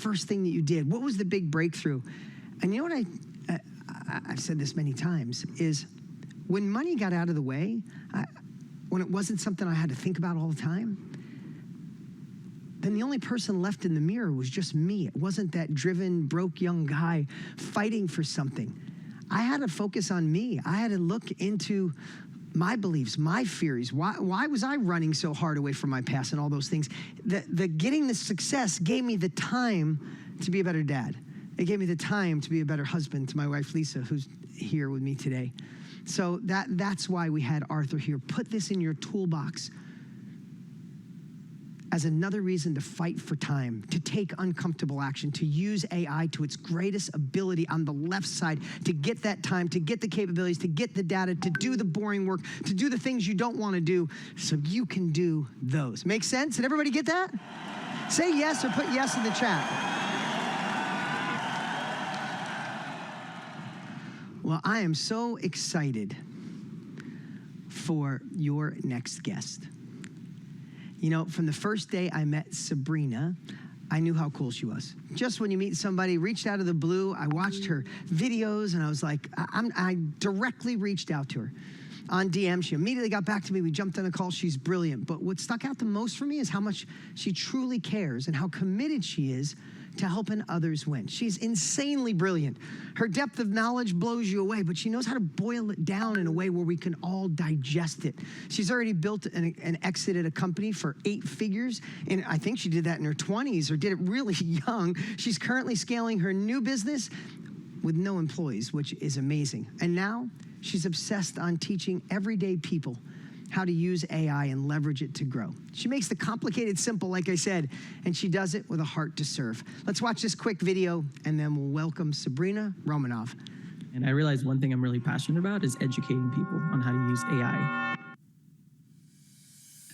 first thing that you did? What was the big breakthrough? And you know what I've said this many times, is when money got out of the way, when it wasn't something I had to think about all the time, then the only person left in the mirror was just me. It wasn't that driven, broke young guy fighting for something. I had to focus on me. I had to look into my beliefs, my fears. Why was I running so hard away from my past and all those things? The getting the success gave me the time to be a better dad. It gave me the time to be a better husband to my wife, Lisa, who's here with me today. So that's why we had Arthur here. Put this in your toolbox as another reason to fight for time, to take uncomfortable action, to use AI to its greatest ability on the left side, to get that time, to get the capabilities, to get the data, to do the boring work, to do the things you don't want to do so you can do those. Make sense? Did everybody get that? Say yes or put yes in the chat. Well, I am so excited for your next guest. You know, from the first day I met Sabrina, I knew how cool she was. Just when you meet somebody, reached out of the blue, I watched her videos and I was like, I directly reached out to her on DM. She immediately got back to me. We jumped on a call. She's brilliant. But what stuck out the most for me is how much she truly cares and how committed she is to helping others win. She's insanely brilliant. Her depth of knowledge blows you away, but she knows how to boil it down in a way where we can all digest it. She's already built and exited a company for 8 figures, and I think she did that in her 20s or did it really young. She's currently scaling her new business with no employees, which is amazing. And now she's obsessed on teaching everyday people how to use AI and leverage it to grow. She makes the complicated simple, like I said, and she does it with a heart to serve. Let's watch this quick video, and then we'll welcome Sabrina Romanov. And I realized one thing I'm really passionate about is educating people on how to use AI.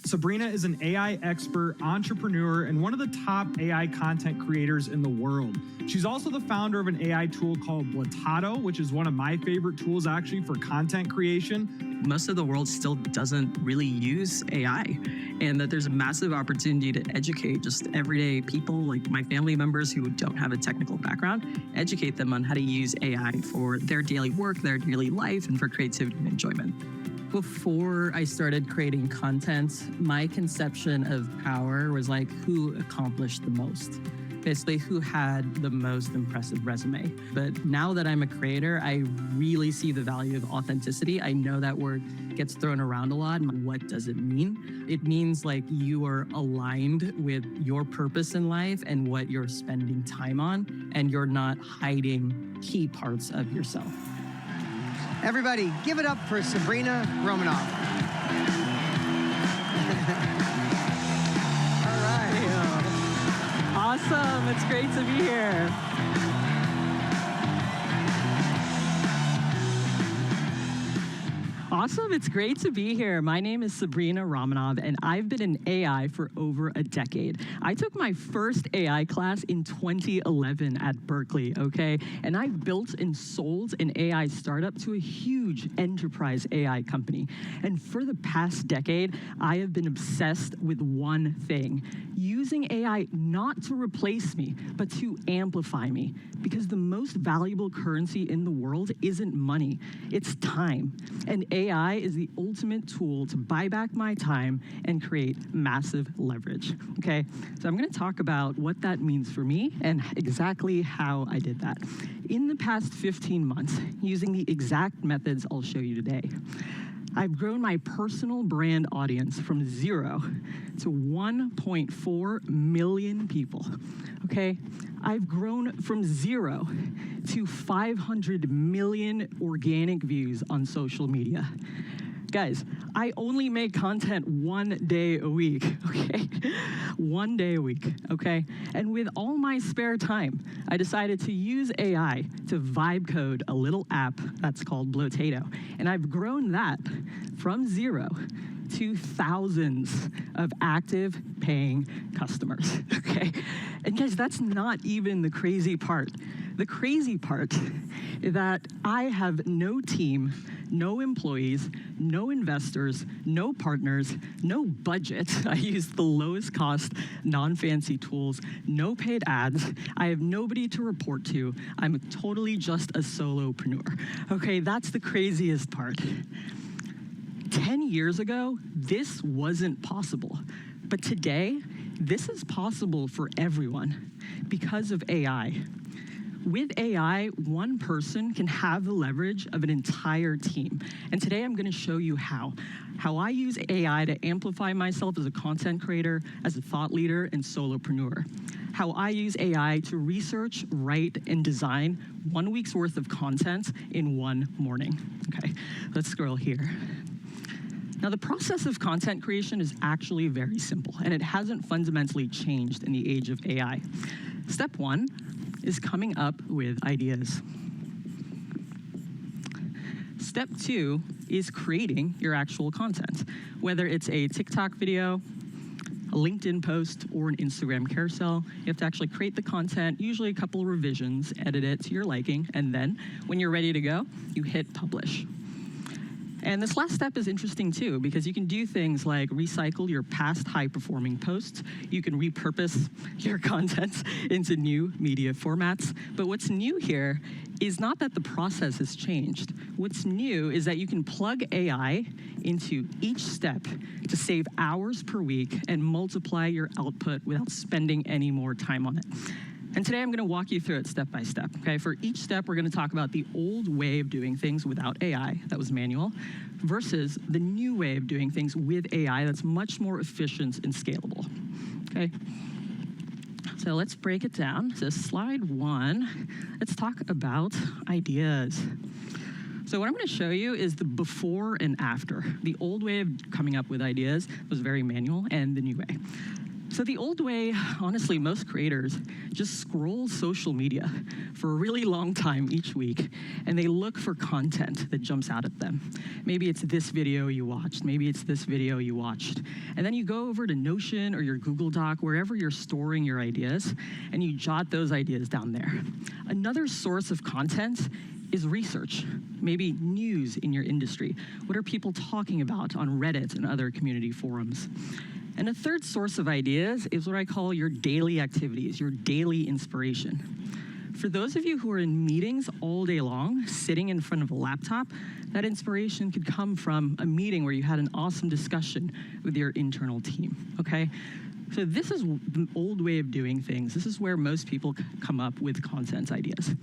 Sabrina is an AI expert, entrepreneur, and one of the top AI content creators in the world. She's also the founder of an AI tool called Blatato, which is one of my favorite tools actually for content creation. Most of the world still doesn't really use AI, and that there's a massive opportunity to educate just everyday people like my family members who don't have a technical background, educate them on how to use AI for their daily work, their daily life, and for creativity and enjoyment. Before I started creating content, my conception of power was like who accomplished the most. Basically, who had the most impressive resume. But now that I'm a creator, I really see the value of authenticity. I know that word gets thrown around a lot. What does it mean? It means like you are aligned with your purpose in life and what you're spending time on, and you're not hiding key parts of yourself. Everybody, give it up for Sabrina Romanov. All right. Awesome. It's great to be here. Awesome. It's great to be here. My name is Sabrina Romanov, and I've been in AI for over a decade. I took my first AI class in 2011 at Berkeley, okay? And I built and sold an AI startup to a huge enterprise AI company. And for the past decade, I have been obsessed with one thing: using AI not to replace me, but to amplify me. Because the most valuable currency in the world isn't money, it's time. And AI is the ultimate tool to buy back my time and create massive leverage, okay? So I'm gonna talk about what that means for me and exactly how I did that. In the past 15 months, using the exact methods I'll show you today, I've grown my personal brand audience from 0 to 1.4 million people, okay? I've grown from 0 to 500 million organic views on social media. Guys, I only make content 1 day a week, okay? 1 day a week, okay? And with all my spare time, I decided to use AI to vibe code a little app that's called Blatato. And I've grown that from 0 to thousands of active paying customers, okay? And guys, that's not even the crazy part. The crazy part is that I have no team, no employees, no investors, no partners, no budget. I use the lowest cost, non-fancy tools, no paid ads. I have nobody to report to. I'm totally just a solopreneur. Okay, that's the craziest part. 10 years ago, this wasn't possible. But today, this is possible for everyone because of AI. With AI, one person can have the leverage of an entire team. And today I'm going to show you how I use AI to amplify myself as a content creator, as a thought leader, and solopreneur. How I use AI to research, write, and design 1 week's worth of content in one morning. Okay, let's scroll here. Now, the process of content creation is actually very simple, and it hasn't fundamentally changed in the age of AI. Step 1 is coming up with ideas. Step 2 is creating your actual content, whether it's a TikTok video, a LinkedIn post, or an Instagram carousel. You have to actually create the content, usually a couple of revisions, edit it to your liking, and then when you're ready to go, you hit publish. And this last step is interesting too, because you can do things like recycle your past high-performing posts. You can repurpose your content into new media formats. But what's new here is not that the process has changed. What's new is that you can plug AI into each step to save hours per week and multiply your output without spending any more time on it. And today I'm going to walk you through it step by step. Okay, for each step, we're going to talk about the old way of doing things without AI, that was manual, versus the new way of doing things with AI that's much more efficient and scalable. Okay, so let's break it down. So slide 1, let's talk about ideas. So what I'm going to show you is the before and after. The old way of coming up with ideas was very manual, and the new way. So the old way, honestly, most creators just scroll social media for a really long time each week, and they look for content that jumps out at them. Maybe it's this video you watched, maybe it's this video you watched. And then you go over to Notion or your Google Doc, wherever you're storing your ideas, and you jot those ideas down there. Another source of content is research, maybe news in your industry. What are people talking about on Reddit and other community forums? And a third source of ideas is what I call your daily activities, your daily inspiration. For those of you who are in meetings all day long, sitting in front of a laptop, that inspiration could come from a meeting where you had an awesome discussion with your internal team, okay? So this is the old way of doing things. This is where most people come up with content ideas.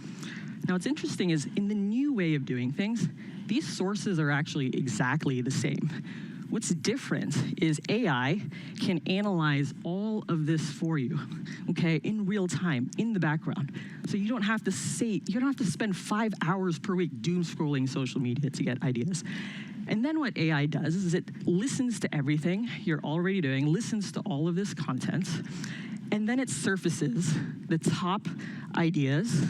Now, what's interesting is in the new way of doing things, these sources are actually exactly the same. What's different is AI can analyze all of this for you, okay, in real time, in the background. So you don't have to spend 5 hours per week doom scrolling social media to get ideas. And then what AI does is it listens to everything you're already doing, listens to all of this content, and then it surfaces the top ideas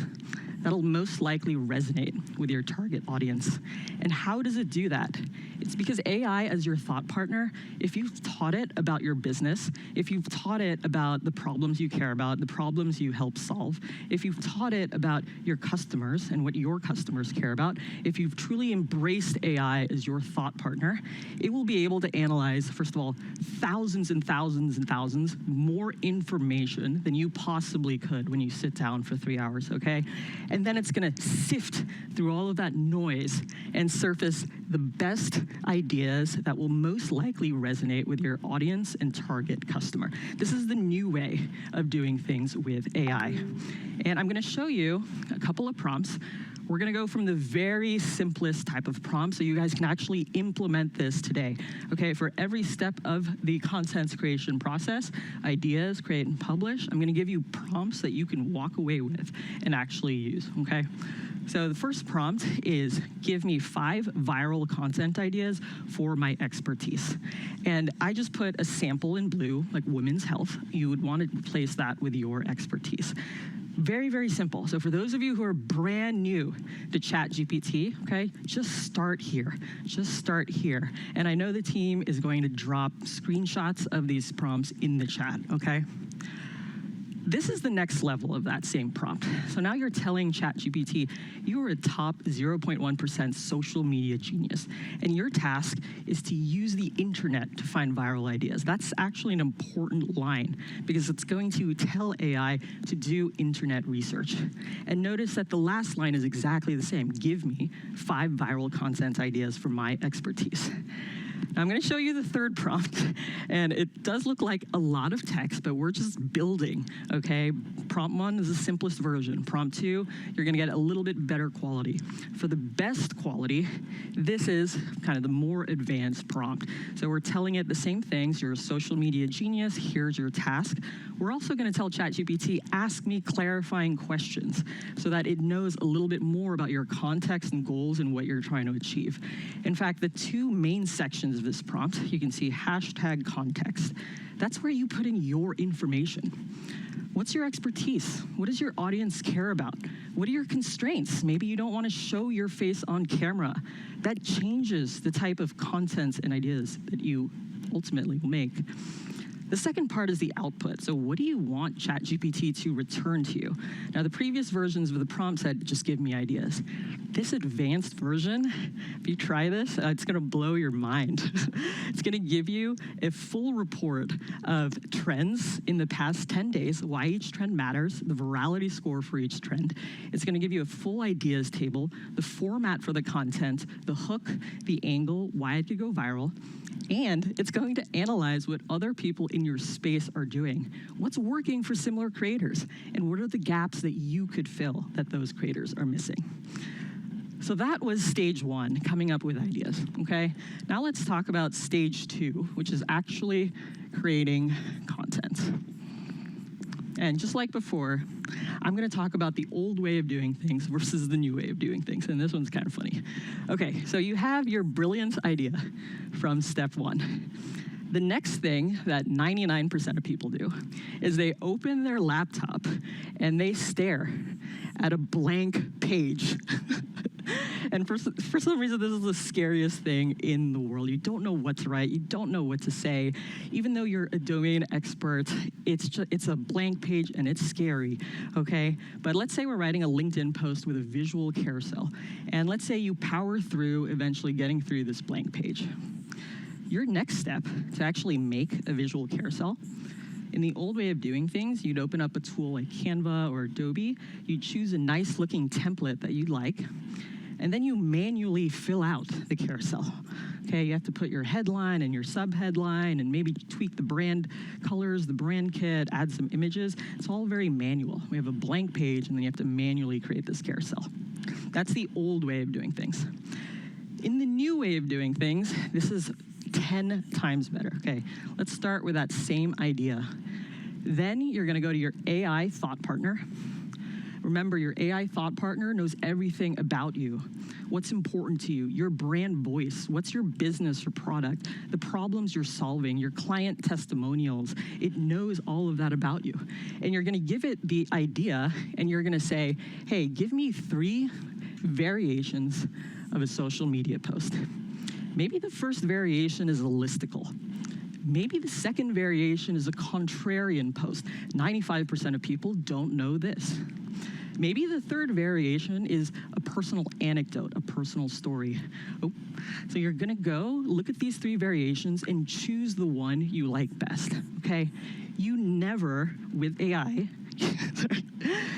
that'll most likely resonate with your target audience. And how does it do that? It's because AI, as your thought partner, if you've taught it about your business, if you've taught it about the problems you care about, the problems you help solve, if you've taught it about your customers and what your customers care about, if you've truly embraced AI as your thought partner, it will be able to analyze, first of all, thousands and thousands and thousands more information than you possibly could when you sit down for 3 hours, okay? And then it's gonna sift through all of that noise and surface the best ideas that will most likely resonate with your audience and target customer. This is the new way of doing things with AI. And I'm gonna show you a couple of prompts. We're gonna go from the very simplest type of prompt so you guys can actually implement this today. Okay, for every step of the content creation process, ideas, create and publish, I'm gonna give you prompts that you can walk away with and actually use, okay? So the first prompt is give me 5 viral content ideas for my expertise. And I just put a sample in blue, like women's health. You would want to replace that with your expertise. Very, very simple. So for those of you who are brand new to ChatGPT, okay, just start here. Just start here. And I know the team is going to drop screenshots of these prompts in the chat, okay? this is the next level of that same prompt. So now you're telling ChatGPT, you are a top 0.1% social media genius, and your task is to use the internet to find viral ideas. That's actually an important line because it's going to tell AI to do internet research. And notice that the last line is exactly the same. Give me 5 viral content ideas from my expertise. Now I'm going to show you the third prompt, and it does look like a lot of text, but we're just building, okay? Prompt 1 is the simplest version. Prompt 2, you're going to get a little bit better quality. For the best quality, this is kind of the more advanced prompt. So we're telling it the same things. You're a social media genius. Here's your task. We're also going to tell ChatGPT, ask me clarifying questions so that it knows a little bit more about your context and goals and what you're trying to achieve. In fact, the 2 main sections of this prompt, you can see hashtag context. That's where you put in your information. What's your expertise? What does your audience care about? What are your constraints? Maybe you don't want to show your face on camera. That changes the type of content and ideas that you ultimately will make. The second part is the output. So what do you want ChatGPT to return to you? Now, the previous versions of the prompt said, just give me ideas. This advanced version, if you try this, it's going to blow your mind. It's going to give you a full report of trends in the past 10 days, why each trend matters, the virality score for each trend. It's going to give you a full ideas table, the format for the content, the hook, the angle, why it could go viral, and it's going to analyze what other people in your space are doing. What's working for similar creators? And what are the gaps that you could fill that those creators are missing? So that was stage 1, coming up with ideas, okay? Now let's talk about stage 2, which is actually creating content. And just like before, I'm going to talk about the old way of doing things versus the new way of doing things. And this one's kind of funny. Okay, so you have your brilliant idea from step 1. The next thing that 99% of people do is they open their laptop and they stare at a blank page. And for some reason, this is the scariest thing in the world. You don't know what's right. You don't know what to say. Even though you're a domain expert, it's a blank page and it's scary, okay? But let's say we're writing a LinkedIn post with a visual carousel. And let's say you power through eventually getting through this blank page. Your next step to actually make a visual carousel, in the old way of doing things, you'd open up a tool like Canva or Adobe. You'd choose a nice looking template that you'd like, and then you manually fill out the carousel. Okay, you have to put your headline and your subheadline and maybe tweak the brand colors, the brand kit, add some images. It's all very manual. We have a blank page and then you have to manually create this carousel. That's the old way of doing things. In the new way of doing things, this is 10 times better. Okay, let's start with that same idea. Then you're gonna go to your AI thought partner. Remember, your AI thought partner knows everything about you, what's important to you, your brand voice, what's your business or product, the problems you're solving, your client testimonials. It knows all of that about you. And you're gonna give it the idea and you're gonna say, hey, give me 3 variations of a social media post. Maybe the first variation is a listicle. Maybe the second variation is a contrarian post. 95% of people don't know this. Maybe the third variation is a personal anecdote, a personal story. Oh. So you're gonna go look at these 3 variations and choose the one you like best, okay? You never, with AI,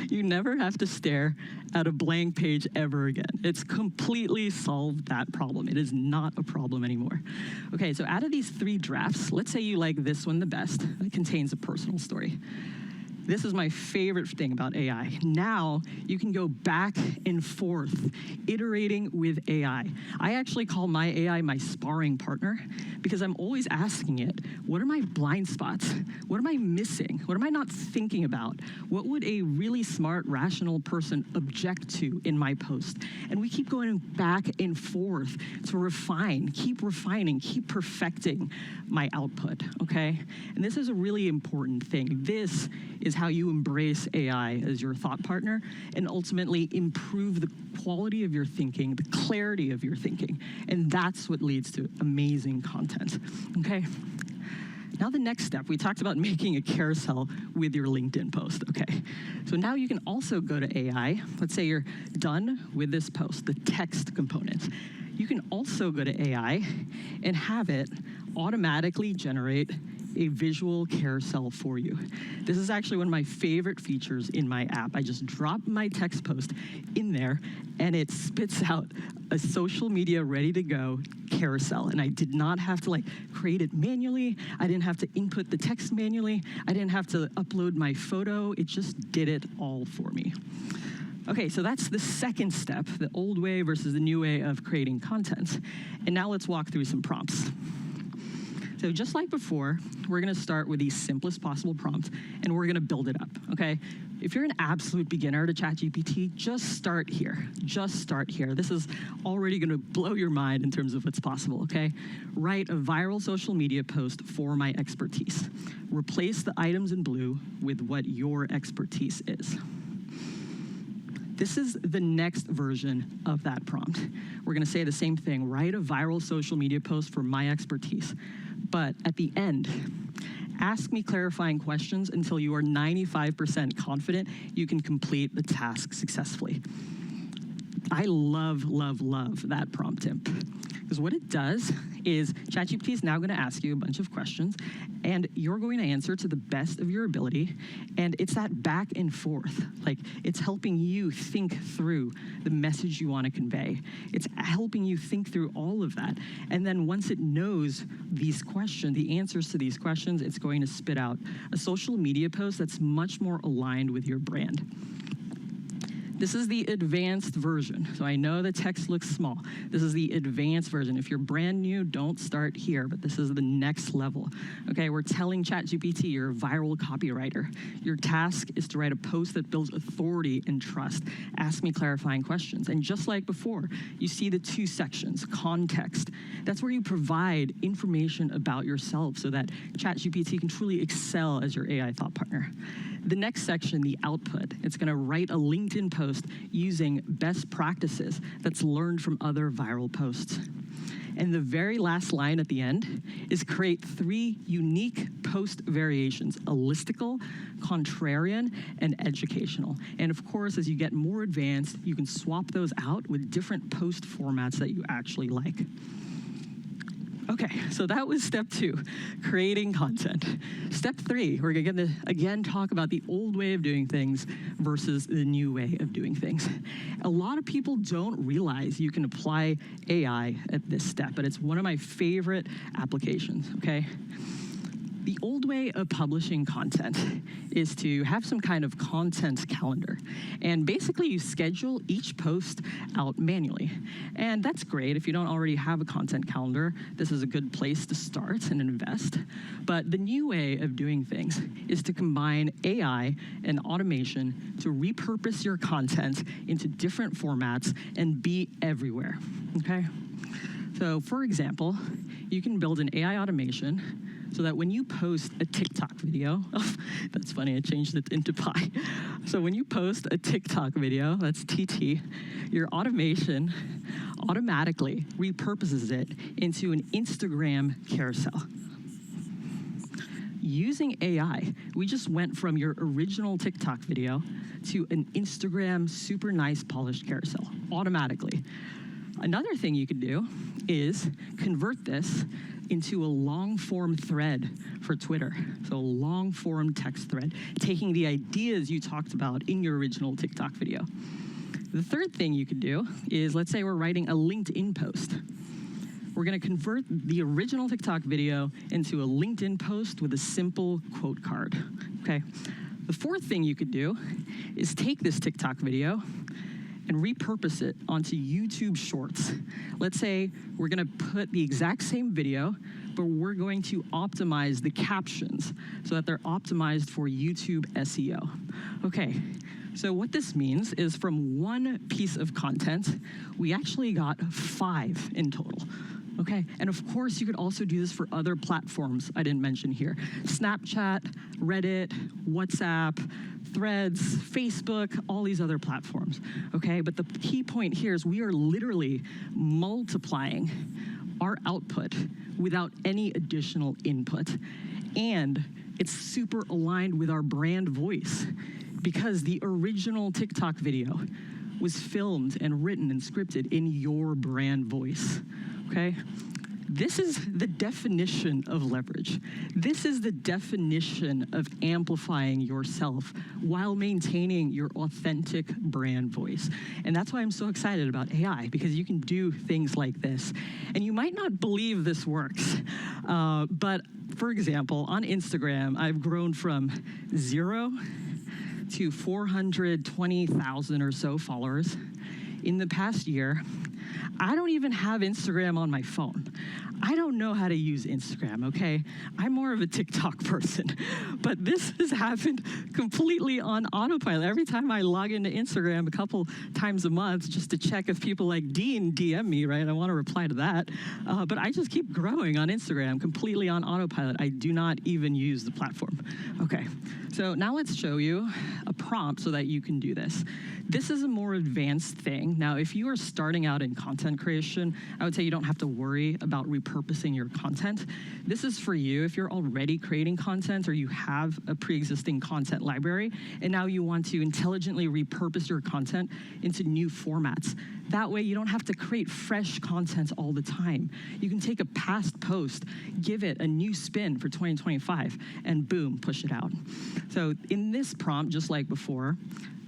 you never have to stare at a blank page ever again. It's completely solved that problem. It is not a problem anymore. Okay, so out of these 3 drafts, let's say you like this one the best. It contains a personal story. This is my favorite thing about AI. Now you can go back and forth, iterating with AI. I actually call my AI my sparring partner because I'm always asking it, what are my blind spots? What am I missing? What am I not thinking about? What would a really smart, rational person object to in my post? And we keep going back and forth to refine, keep refining, keep perfecting my output, okay? And this is a really important thing. This is how you embrace AI as your thought partner and ultimately improve the quality of your thinking, the clarity of your thinking. And that's what leads to amazing content, okay? Now the next step, we talked about making a carousel with your LinkedIn post, okay? So now you can also go to AI. Let's say you're done with this post, the text component. You can also go to AI and have it automatically generate a visual carousel for you. This is actually one of my favorite features in my app. I just drop my text post in there and it spits out a social media ready to go carousel. And I did not have to create it manually. I didn't have to input the text manually. I didn't have to upload my photo. It just did it all for me. Okay, so that's the second step, the old way versus the new way of creating content. And now let's walk through some prompts. So just like before, we're gonna start with the simplest possible prompt, and we're gonna build it up, okay? If you're an absolute beginner to ChatGPT, just start here. Just start here. This is already gonna blow your mind in terms of what's possible, okay? Write a viral social media post for my expertise. Replace the items in blue with what your expertise is. This is the next version of that prompt. We're gonna say the same thing, write a viral social media post for my expertise. But at the end, ask me clarifying questions until you are 95% confident you can complete the task successfully. I love, love, love that prompt tip. Because what it does is ChatGPT is now going to ask you a bunch of questions, and you're going to answer to the best of your ability. And it's that back and forth. It's helping you think through the message you want to convey. It's helping you think through all of that. And then once it knows these questions, the answers to these questions, it's going to spit out a social media post that's much more aligned with your brand. This is the advanced version. So I know the text looks small. This is the advanced version. If you're brand new, don't start here, but this is the next level. Okay, we're telling ChatGPT you're a viral copywriter. Your task is to write a post that builds authority and trust. Ask me clarifying questions. And just like before, you see the two sections, context. That's where you provide information about yourself so that ChatGPT can truly excel as your AI thought partner. The next section, the output, it's gonna write a LinkedIn post using best practices that's learned from other viral posts. And the very last line at the end is create 3 unique post variations, a listicle, contrarian, and educational. And of course, as you get more advanced, you can swap those out with different post formats that you actually like. Okay, so that was step 2, creating content. Step 3, we're gonna again talk about the old way of doing things versus the new way of doing things. A lot of people don't realize you can apply AI at this step, but it's one of my favorite applications, okay? The old way of publishing content is to have some kind of content calendar. And basically you schedule each post out manually. And that's great. If you don't already have a content calendar, this is a good place to start and invest. But the new way of doing things is to combine AI and automation to repurpose your content into different formats and be everywhere, okay? So for example, you can build an AI automation so that when you post a TikTok video, oh, that's funny, I changed it into pi. So when you post a TikTok video, that's TT, your automation automatically repurposes it into an Instagram carousel. Using AI, we just went from your original TikTok video to an Instagram super nice polished carousel automatically. Another thing you could do is convert this into a long-form thread for Twitter. So a long-form text thread, taking the ideas you talked about in your original TikTok video. The third thing you could do is, let's say we're writing a LinkedIn post. We're gonna convert the original TikTok video into a LinkedIn post with a simple quote card, okay? The fourth thing you could do is take this TikTok video and repurpose it onto YouTube Shorts. Let's say we're gonna put the exact same video, but we're going to optimize the captions so that they're optimized for YouTube SEO. Okay, so what this means is from one piece of content, we actually got 5 in total. Okay, and of course you could also do this for other platforms I didn't mention here. Snapchat, Reddit, WhatsApp, Threads, Facebook, all these other platforms, okay? But the key point here is we are literally multiplying our output without any additional input. And it's super aligned with our brand voice because the original TikTok video was filmed and written and scripted in your brand voice, okay? This is the definition of leverage. This is the definition of amplifying yourself while maintaining your authentic brand voice. And that's why I'm so excited about AI, because you can do things like this. And you might not believe this works, but for example, on Instagram, I've grown from 0 to 420,000 or so followers in the past year. I don't even have Instagram on my phone. I don't know how to use Instagram, okay? I'm more of a TikTok person, but this has happened completely on autopilot. Every time I log into Instagram a couple times a month just to check if people like Dean DM me, right? I want to reply to that. But I just keep growing on Instagram completely on autopilot. I do not even use the platform. Okay, so now let's show you a prompt so that you can do this. This is a more advanced thing. Now, if you are starting out in content creation, I would say you don't have to worry about repurposing your content. This is for you if you're already creating content or you have a pre-existing content library, and now you want to intelligently repurpose your content into new formats. That way, you don't have to create fresh content all the time. You can take a past post, give it a new spin for 2025, and boom, push it out. So in this prompt, just like before,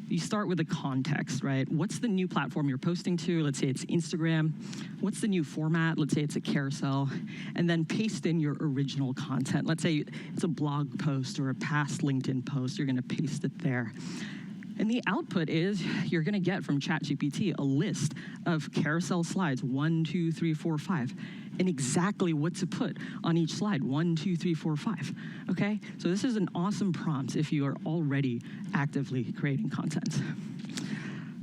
you start with the context, right? What's the new platform you're posting to? Let's say it's Instagram. What's the new format? Let's say it's a carousel. And then paste in your original content. Let's say it's a blog post or a past LinkedIn post. You're going to paste it there. And the output is you're going to get from ChatGPT a list of carousel slides, 1, 2, 3, 4, 5, and exactly what to put on each slide, 1, 2, 3, 4, 5, okay? So this is an awesome prompt if you are already actively creating content.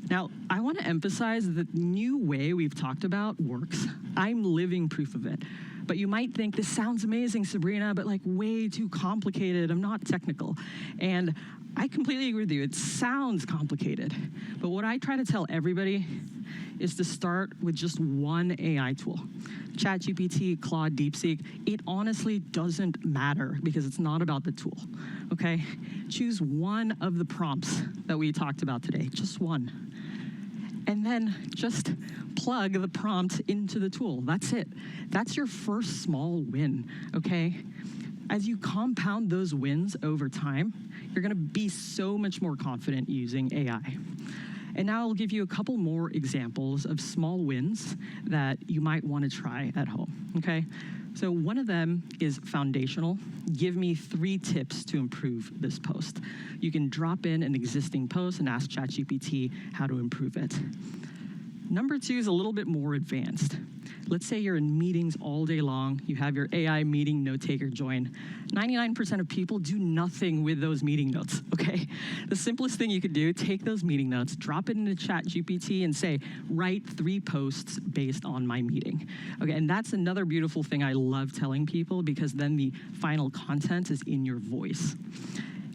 Now, I want to emphasize that the new way we've talked about works. I'm living proof of it. But you might think, this sounds amazing, Sabrina, but like way too complicated. I'm not technical. And I completely agree with you. It sounds complicated. But what I try to tell everybody is to start with just one AI tool. ChatGPT, Claude, DeepSeek, it honestly doesn't matter because it's not about the tool, okay? Choose one of the prompts that we talked about today, just one. And then just plug the prompt into the tool. That's it. That's your first small win, okay? As you compound those wins over time, you're gonna be so much more confident using AI. And now I'll give you a couple more examples of small wins that you might want to try at home, okay? So one of them is foundational. Give me 3 tips to improve this post. You can drop in an existing post and ask ChatGPT how to improve it. Number 2 is a little bit more advanced. Let's say you're in meetings all day long. You have your AI meeting note taker join. 99% of people do nothing with those meeting notes, okay? The simplest thing you could do, take those meeting notes, drop it into ChatGPT and say, write 3 posts based on my meeting. Okay, and that's another beautiful thing I love telling people because then the final content is in your voice.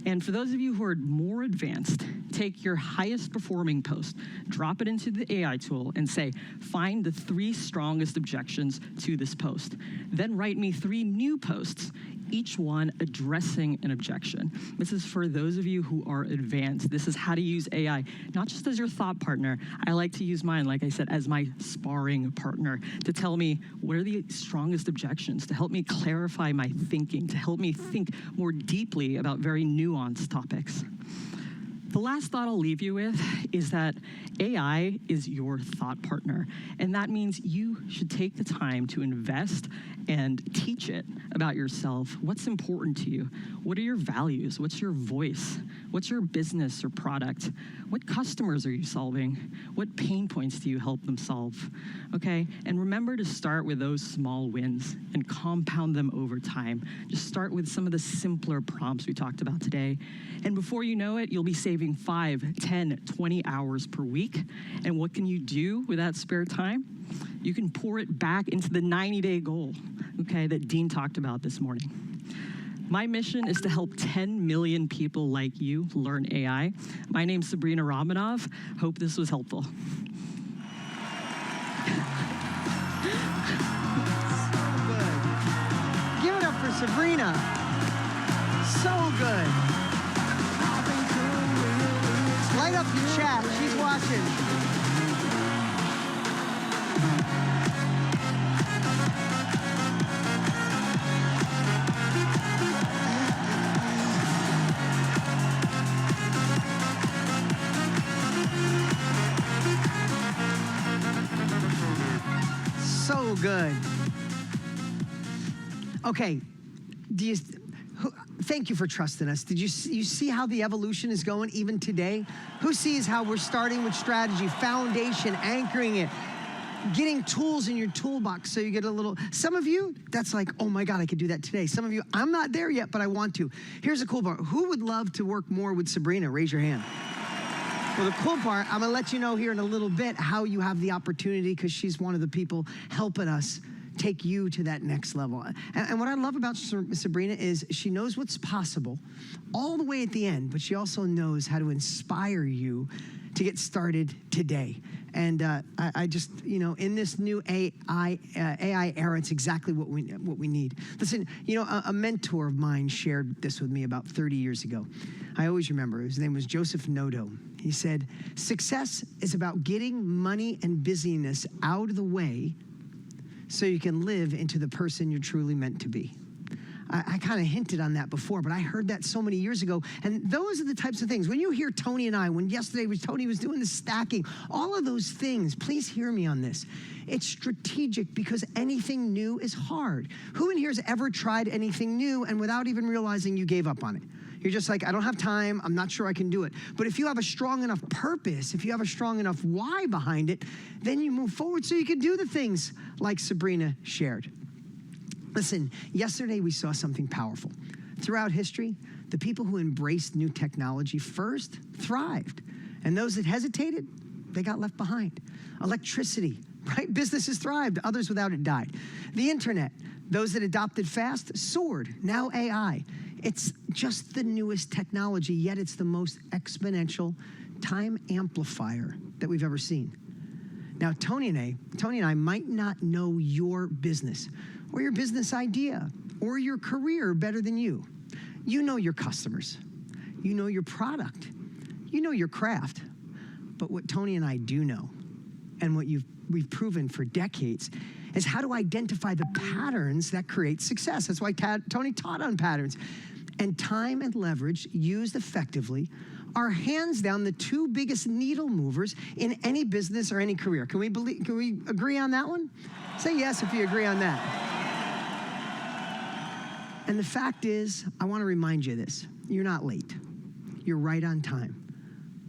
And for those of you who are more advanced, take your highest performing post, drop it into the AI tool and say, find the 3 strongest objections to this post. Then write me 3 new posts, each one addressing an objection. This is for those of you who are advanced. This is how to use AI, not just as your thought partner. I like to use mine, like I said, as my sparring partner to tell me what are the strongest objections, to help me clarify my thinking, to help me think more deeply about very nuanced topics. The last thought I'll leave you with is that AI is your thought partner, and that means you should take the time to invest and teach it about yourself. What's important to you? What are your values? What's your voice? What's your business or product? What customers are you solving? What pain points do you help them solve? Okay, and remember to start with those small wins and compound them over time. Just start with some of the simpler prompts we talked about today. And before you know it, you'll be saving 5, 10, 20 hours per week. And what can you do with that spare time? You can pour it back into the 90-day goal, okay, that Dean talked about this morning. My mission is to help 10 million people like you learn AI. My name's Sabrina Romanov. Hope this was helpful. So good. Give it up for Sabrina. So good. Light up the chat. She's watching. So good. Okay, thank you for trusting us. Did you see how the evolution is going even today? Who sees how we're starting with strategy, foundation, anchoring it, getting tools in your toolbox so you get a little, some of you, that's like, oh my God, I could do that today. Some of you, I'm not there yet, but I want to. Here's the cool part. Who would love to work more with Sabrina? Raise your hand. Well, the cool part, I'm gonna let you know here in a little bit how you have the opportunity, because she's one of the people helping us take you to that next level. And what I love about Sabrina is she knows what's possible all the way at the end, but she also knows how to inspire you to get started today. And I just, in this new AI era, it's exactly what we need. Listen, a mentor of mine shared this with me about 30 years ago. I always remember, his name was Joseph Noto. He said, success is about getting money and busyness out of the way so you can live into the person you're truly meant to be. I kind of hinted on that before, but I heard that so many years ago. And those are the types of things. When you hear Tony and I, when yesterday Tony was doing the stacking, all of those things, please hear me on this. It's strategic because anything new is hard. Who in here has ever tried anything new and without even realizing you gave up on it? You're just like, I don't have time, I'm not sure I can do it. But if you have a strong enough purpose, if you have a strong enough why behind it, then you move forward so you can do the things like Sabrina shared. Listen, yesterday we saw something powerful. Throughout history, the people who embraced new technology first thrived. And those that hesitated, they got left behind. Electricity, right? Businesses thrived, others without it died. The internet, those that adopted fast soared. Now AI. It's just the newest technology, yet it's the most exponential time amplifier that we've ever seen. Now, Tony and I might not know your business or your business idea or your career better than you. You know your customers. You know your product. You know your craft. But what Tony and I do know, and what we've proven for decades, is how to identify the patterns that create success. That's why Tony taught on patterns. And time and leverage used effectively are hands down the two biggest needle movers in any business or any career. Can we agree on that one? Say yes if you agree on that. And the fact is, I want to remind you of this. You're not late. You're right on time.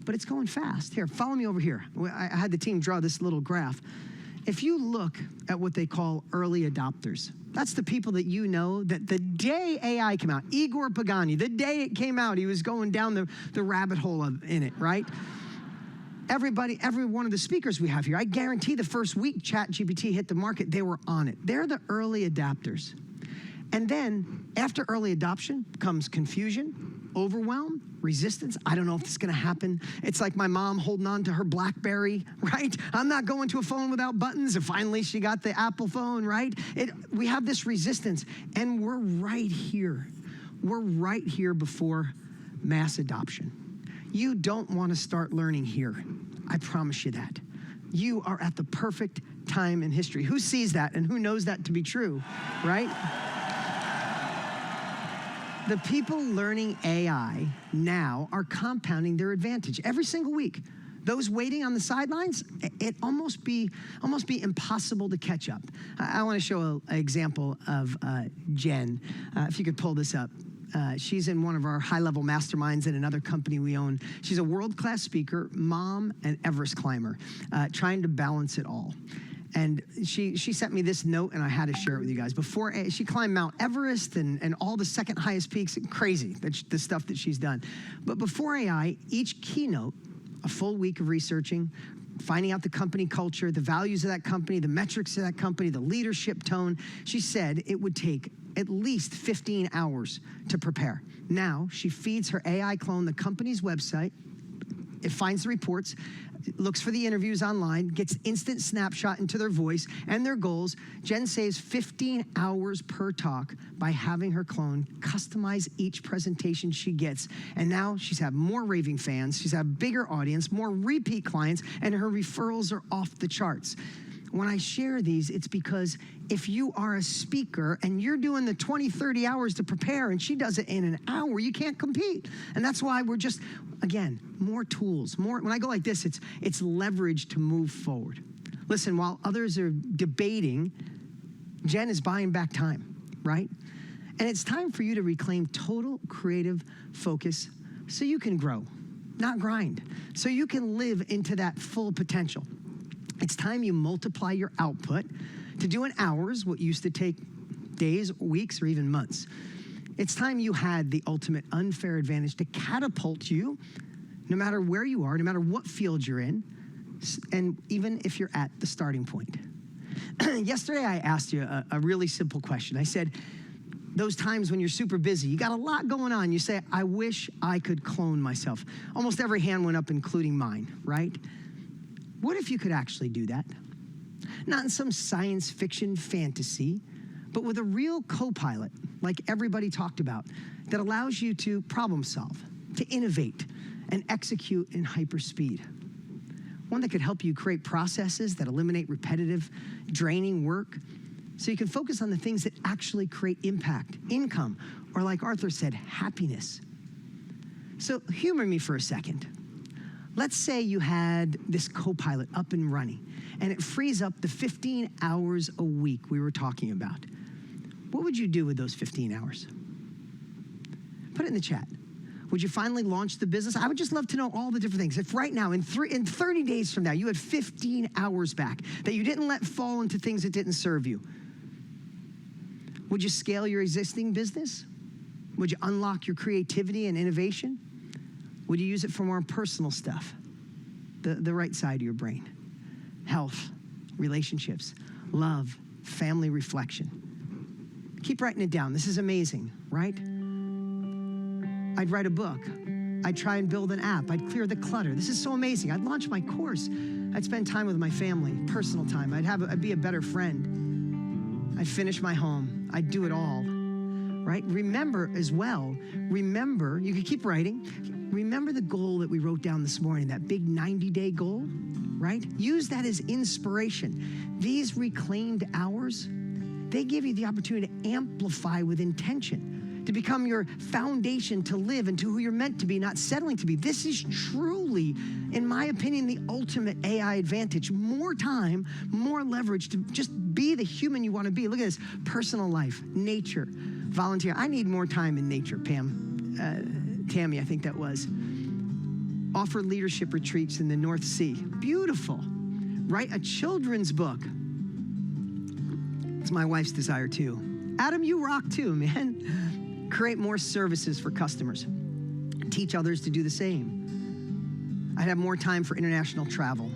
But it's going fast. Here, follow me over here. I had the team draw this little graph. If you look at what they call early adopters, that's the people that you know that the day AI came out, Igor Pagani, the day it came out, he was going down the rabbit hole in it, right? Every one of the speakers we have here, I guarantee the first week ChatGPT hit the market, they were on it. They're the early adapters. And then after early adoption comes confusion, overwhelm, resistance. I don't know if this is going to happen. It's like my mom holding on to her BlackBerry, right? I'm not going to a phone without buttons. And finally, she got the Apple phone, right? We have this resistance, and we're right here. We're right here before mass adoption. You don't want to start learning here. I promise you that. You are at the perfect time in history. Who sees that and who knows that to be true, right? The people learning AI now are compounding their advantage every single week. Those waiting on the sidelines, it almost be impossible to catch up. I want to show an example of Jen. If you could pull this up. She's in one of our high-level masterminds in another company we own. She's a world-class speaker, mom, and Everest climber, trying to balance it all. And she sent me this note, and I had to share it with you guys. Before she climbed Mount Everest and all the second highest peaks, crazy, the stuff that she's done. But before AI, each keynote, a full week of researching, finding out the company culture, the values of that company, the metrics of that company, the leadership tone. She said it would take at least 15 hours to prepare. Now, she feeds her AI clone the company's website, It finds the reports, looks for the interviews online, gets instant snapshot into their voice and their goals. Jen saves 15 hours per talk by having her clone customize each presentation she gets. And now she's had more raving fans, she's had a bigger audience, more repeat clients, and her referrals are off the charts. When I share these, it's because if you are a speaker and you're doing the 20, 30 hours to prepare and she does it in an hour, you can't compete. And that's why we're just, again, more tools, more. When I go like this, it's leverage to move forward. Listen, while others are debating, Jen is buying back time, right? And it's time for you to reclaim total creative focus so you can grow, not grind, so you can live into that full potential. It's time you multiply your output to do in hours what used to take days, weeks, or even months. It's time you had the ultimate unfair advantage to catapult you, no matter where you are, no matter what field you're in, and even if you're at the starting point. Yesterday, I asked you a really simple question. I said, those times when you're super busy, you got a lot going on, you say, I wish I could clone myself. Almost every hand went up, including mine, right? What if you could actually do that? Not in some science fiction fantasy, but with a real co-pilot, like everybody talked about, that allows you to problem solve, to innovate, and execute in hyperspeed. One that could help you create processes that eliminate repetitive, draining work, so you can focus on the things that actually create impact, income, or like Arthur said, happiness. So humor me for a second. Let's say you had this co-pilot up and running, and it frees up the 15 hours a week we were talking about. What would you do with those 15 hours? Put it in the chat. Would you finally launch the business? I would just love to know all the different things. If right now, in 30 days from now, you had 15 hours back that you didn't let fall into things that didn't serve you, would you scale your existing business? Would you unlock your creativity and innovation? Would you use it for more personal stuff? The right side of your brain. Health, relationships, love, family reflection. Keep writing it down. This is amazing, right? I'd write a book. I'd try and build an app. I'd clear the clutter. This is so amazing. I'd launch my course. I'd spend time with my family, personal time. I'd be a better friend. I'd finish my home. I'd do it all, right? Remember as well, you could keep writing. Remember the goal that we wrote down this morning, that big 90-day goal, right? Use that as inspiration. These reclaimed hours, they give you the opportunity to amplify with intention, to become your foundation to live into who you're meant to be, not settling to be. This is truly, in my opinion, the ultimate AI advantage. More time, more leverage to just be the human you want to be. Look at this, personal life, nature, volunteer. I need more time in nature, Tammy, I think that was. Offer leadership retreats in the North Sea. Beautiful. Write a children's book. It's my wife's desire too. Adam, you rock too, man. Create more services for customers. Teach others to do the same. I'd have more time for international travel.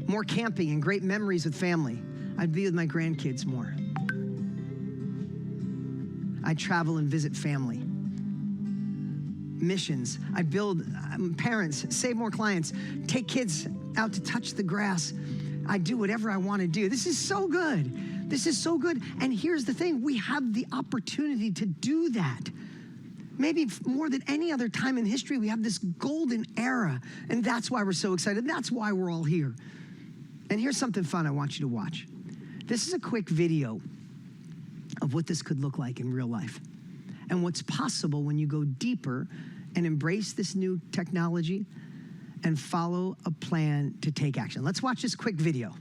More camping and great memories with family. I'd be with my grandkids more. I'd travel and visit family. Missions. I build parents, save more clients, take kids out to touch the grass. I do whatever I want to do. This is so good. This is so good. And here's the thing, we have the opportunity to do that. Maybe more than any other time in history, we have this golden era. And that's why we're so excited. That's why we're all here. And here's something fun I want you to watch. This is a quick video of what this could look like in real life and what's possible when you go deeper and embrace this new technology and follow a plan to take action. Let's watch this quick video.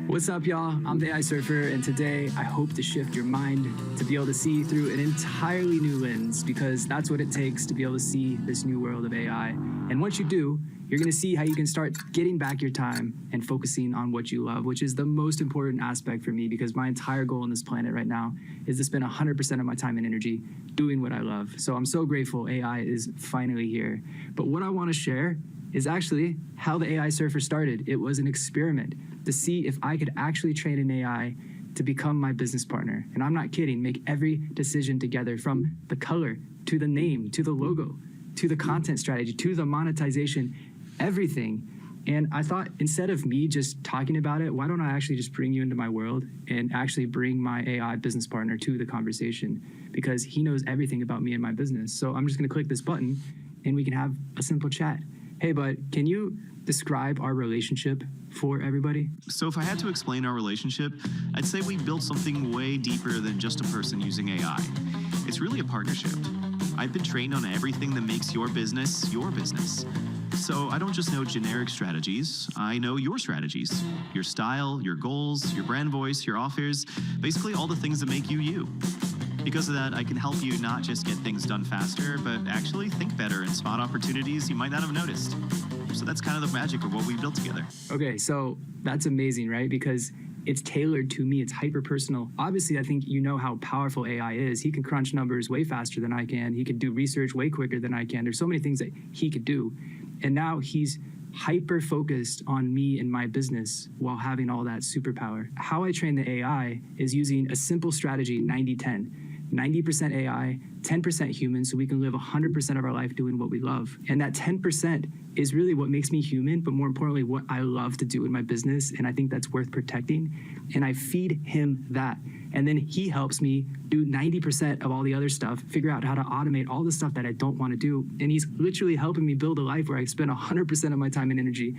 What's up, y'all? I'm the AI Surfer, and today I hope to shift your mind to be able to see through an entirely new lens, because that's what it takes to be able to see this new world of AI. And once you do, you're gonna see how you can start getting back your time and focusing on what you love, which is the most important aspect for me, because my entire goal on this planet right now is to spend 100% of my time and energy doing what I love. So I'm so grateful AI is finally here. But what I wanna share is actually how the AI Surfer started. It was an experiment to see if I could actually train an AI to become my business partner. And I'm not kidding, make every decision together, from the color, to the name, to the logo, to the content strategy, to the monetization. everything. And I thought, instead of me just talking about it, why don't I actually just bring you into my world and actually bring my AI business partner to the conversation, because he knows everything about me and my business. So I'm just going to click this button and we can have a simple chat. Hey, bud, can you describe our relationship for everybody? So if I had to explain our relationship, I'd say we built something way deeper than just a person using AI. It's really a partnership. I've been trained on everything that makes your business your business. So I don't just know generic strategies, I know your strategies, your style, your goals, your brand voice, your offers, basically all the things that make you you. Because of that, I can help you not just get things done faster, but actually think better and spot opportunities you might not have noticed. So that's kind of the magic of what we built together. Okay, so that's amazing, right? Because it's tailored to me. It's hyper personal. Obviously, I think you know how powerful AI is. He can crunch numbers way faster than I can. He can do research way quicker than I can. There's so many things that he could do. And now he's hyper focused on me and my business while having all that superpower. How I train the AI is using a simple strategy, 90-10. 90% AI, 10% human, so we can live 100% of our life doing what we love. And that 10% is really what makes me human, but more importantly, what I love to do in my business. And I think that's worth protecting. And I feed him that. And then he helps me do 90% of all the other stuff, figure out how to automate all the stuff that I don't want to do. And he's literally helping me build a life where I spend 100% of my time and energy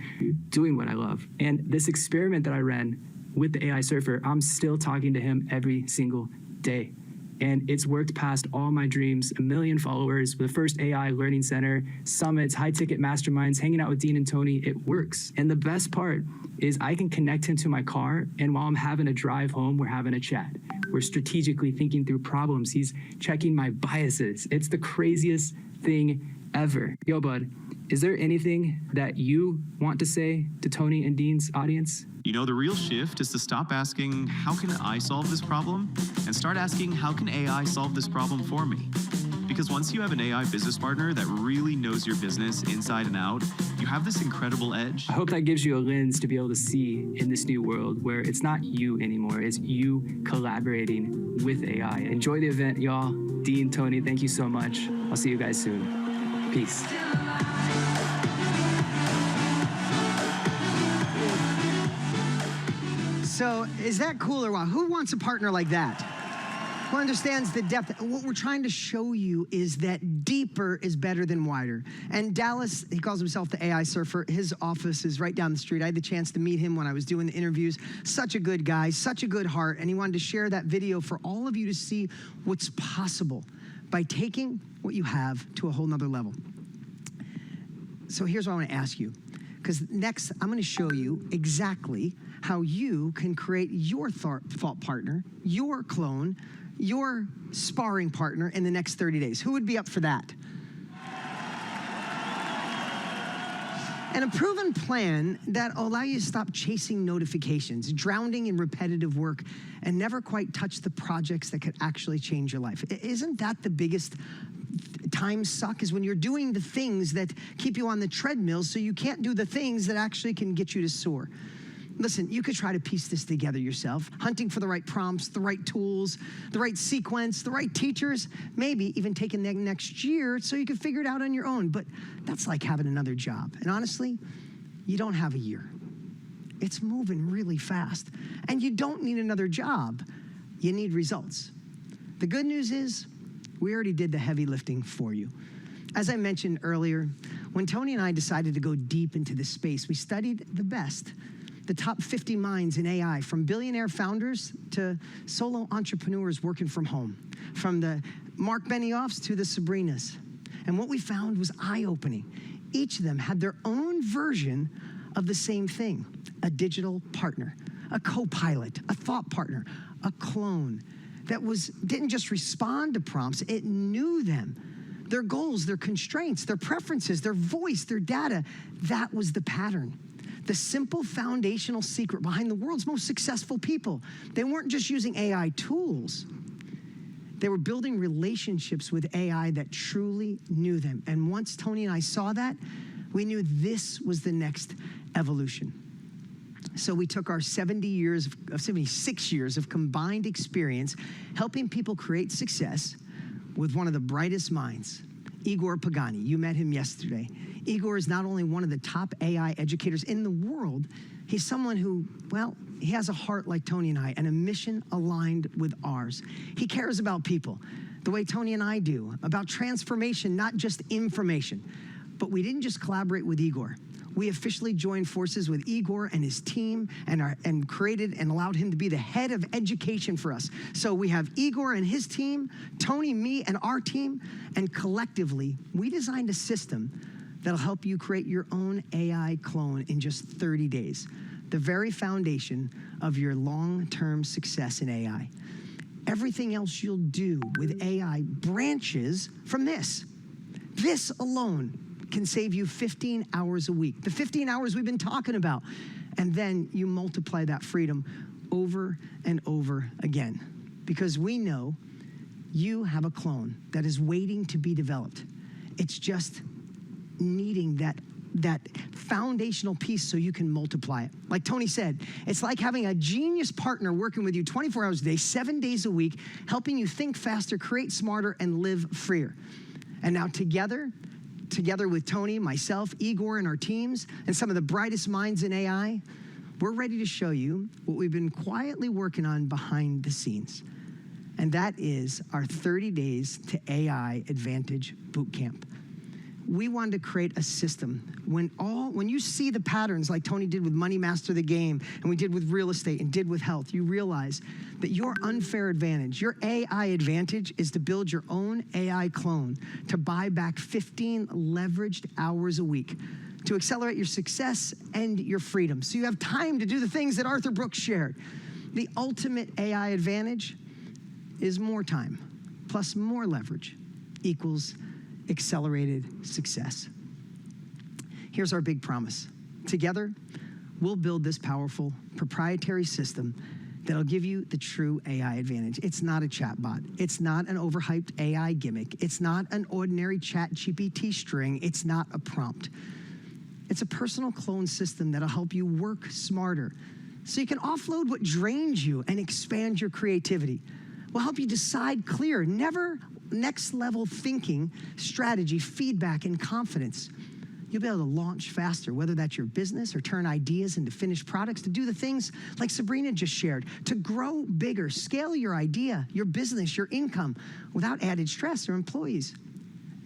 doing what I love. And this experiment that I ran with the AI Surfer, I'm still talking to him every single day. And it's worked past all my dreams, 1 million followers, the first AI learning center, summits, high ticket masterminds, hanging out with Dean and Tony. It works. And the best part is I can connect him to my car, and while I'm having a drive home, we're having a chat. We're strategically thinking through problems. He's checking my biases. It's the craziest thing ever. Yo, bud, is there anything that you want to say to Tony and Dean's audience? You know, the real shift is to stop asking, how can I solve this problem? And start asking, how can AI solve this problem for me? Because once you have an AI business partner that really knows your business inside and out, you have this incredible edge. I hope that gives you a lens to be able to see in this new world where it's not you anymore, it's you collaborating with AI. Enjoy the event, y'all. Dean, Tony, thank you so much. I'll see you guys soon. Peace. So is that cool or what? Who wants a partner like that? Who understands the depth? What we're trying to show you is that deeper is better than wider. And Dallas, he calls himself the AI Surfer. His office is right down the street. I had the chance to meet him when I was doing the interviews. Such a good guy, such a good heart. And he wanted to share that video for all of you to see what's possible by taking what you have to a whole nother level. So here's what I want to ask you. Because next, I'm going to show you exactly how you can create your thought partner, your clone, your sparring partner in the next 30 days. Who would be up for that? And a proven plan that will allow you to stop chasing notifications, drowning in repetitive work, and never quite touch the projects that could actually change your life. Isn't that the biggest time suck, is when you're doing the things that keep you on the treadmill so you can't do the things that actually can get you to soar? Listen, you could try to piece this together yourself, hunting for the right prompts, the right tools, the right sequence, the right teachers, maybe even taking the next year so you can figure it out on your own. But that's like having another job. And honestly, you don't have a year. It's moving really fast. And you don't need another job. You need results. The good news is we already did the heavy lifting for you. As I mentioned earlier, when Tony and I decided to go deep into this space, we studied the best, the top 50 minds in AI, from billionaire founders to solo entrepreneurs working from home, from the Mark Benioffs to the Sabrinas. And what we found was eye-opening. Each of them had their own version of the same thing: a digital partner, a co-pilot, a thought partner, a clone that didn't just respond to prompts, it knew them. Their goals, their constraints, their preferences, their voice, their data. That was the pattern. The simple foundational secret behind the world's most successful people. They weren't just using AI tools. They were building relationships with AI that truly knew them. And once Tony and I saw that, we knew this was the next evolution. So we took our 76 years of combined experience helping people create success with one of the brightest minds, Igor Pagani. You met him yesterday. Igor is not only one of the top AI educators in the world, he's someone who, well, he has a heart like Tony and I and a mission aligned with ours. He cares about people the way Tony and I do, about transformation, not just information. But we didn't just collaborate with Igor. We officially joined forces with Igor and his team and created and allowed him to be the head of education for us. So we have Igor and his team, Tony, me, and our team, and collectively, we designed a system that'll help you create your own AI clone in just 30 days, the very foundation of your long-term success in AI. Everything else you'll do with AI branches from this. This alone can save you 15 hours a week, the 15 hours we've been talking about. And then you multiply that freedom over and over again, because we know you have a clone that is waiting to be developed. It's just needing that foundational piece so you can multiply it. Like Tony said, it's like having a genius partner working with you 24 hours a day, 7 days a week, helping you think faster, create smarter, and live freer. And now together with Tony, myself, Igor, and our teams, and some of the brightest minds in AI, we're ready to show you what we've been quietly working on behind the scenes. And that is our 30 Days to AI Advantage Bootcamp. We wanted to create a system when you see the patterns like Tony did with Money Master the Game, and we did with real estate and did with health, you realize that your unfair advantage, your AI advantage, is to build your own AI clone, to buy back 15 leveraged hours a week, to accelerate your success and your freedom. So you have time to do the things that Arthur Brooks shared. The ultimate AI advantage is more time plus more leverage equals accelerated success. Here's our big promise. Together, we'll build this powerful proprietary system that'll give you the true AI advantage. It's not a chatbot. It's not an overhyped AI gimmick. It's not an ordinary ChatGPT string. It's not a prompt. It's a personal clone system that'll help you work smarter so you can offload what drains you and expand your creativity. We'll help you decide clear, never next level thinking, strategy, feedback, and confidence. You'll be able to launch faster, whether that's your business or turn ideas into finished products, to do the things like Sabrina just shared, to grow bigger, scale your idea, your business, your income without added stress or employees,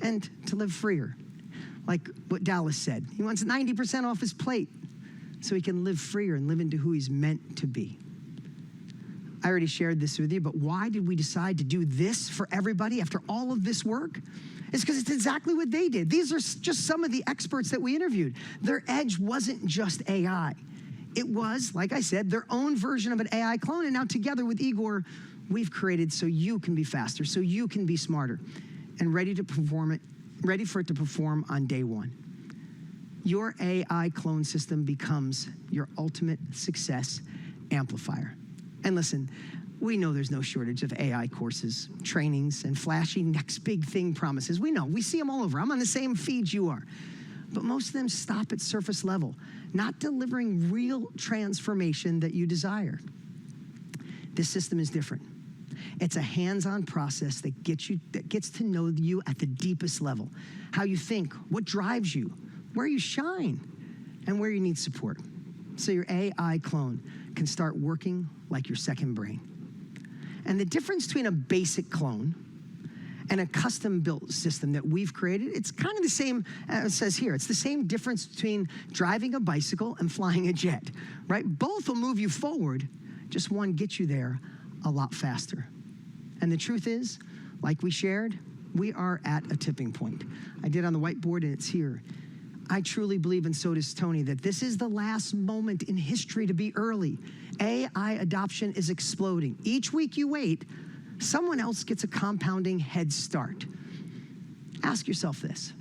and to live freer. Like what Dallas said, he wants 90% off his plate so he can live freer and live into who he's meant to be. I already shared this with you, but why did we decide to do this for everybody after all of this work? It's because it's exactly what they did. These are just some of the experts that we interviewed. Their edge wasn't just AI. It was, like I said, their own version of an AI clone. And now together with Igor, we've created so you can be faster, so you can be smarter, and ready for it to perform on day one. Your AI clone system becomes your ultimate success amplifier. And listen, we know there's no shortage of AI courses, trainings, and flashy next big thing promises. We know, we see them all over. I'm on the same feed you are. But most of them stop at surface level, not delivering real transformation that you desire. This system is different. It's a hands-on process that gets to know you at the deepest level. How you think, what drives you, where you shine, and where you need support. So your AI clone can start working like your second brain. And the difference between a basic clone and a custom-built system that we've created, it's kind of the same, as it says here, it's the same difference between driving a bicycle and flying a jet, right? Both will move you forward, just one gets you there a lot faster. And the truth is, like we shared, we are at a tipping point. I did on the whiteboard and it's here. I truly believe, and so does Tony, that this is the last moment in history to be early. AI adoption is exploding. Each week you wait, someone else gets a compounding head start. Ask yourself this.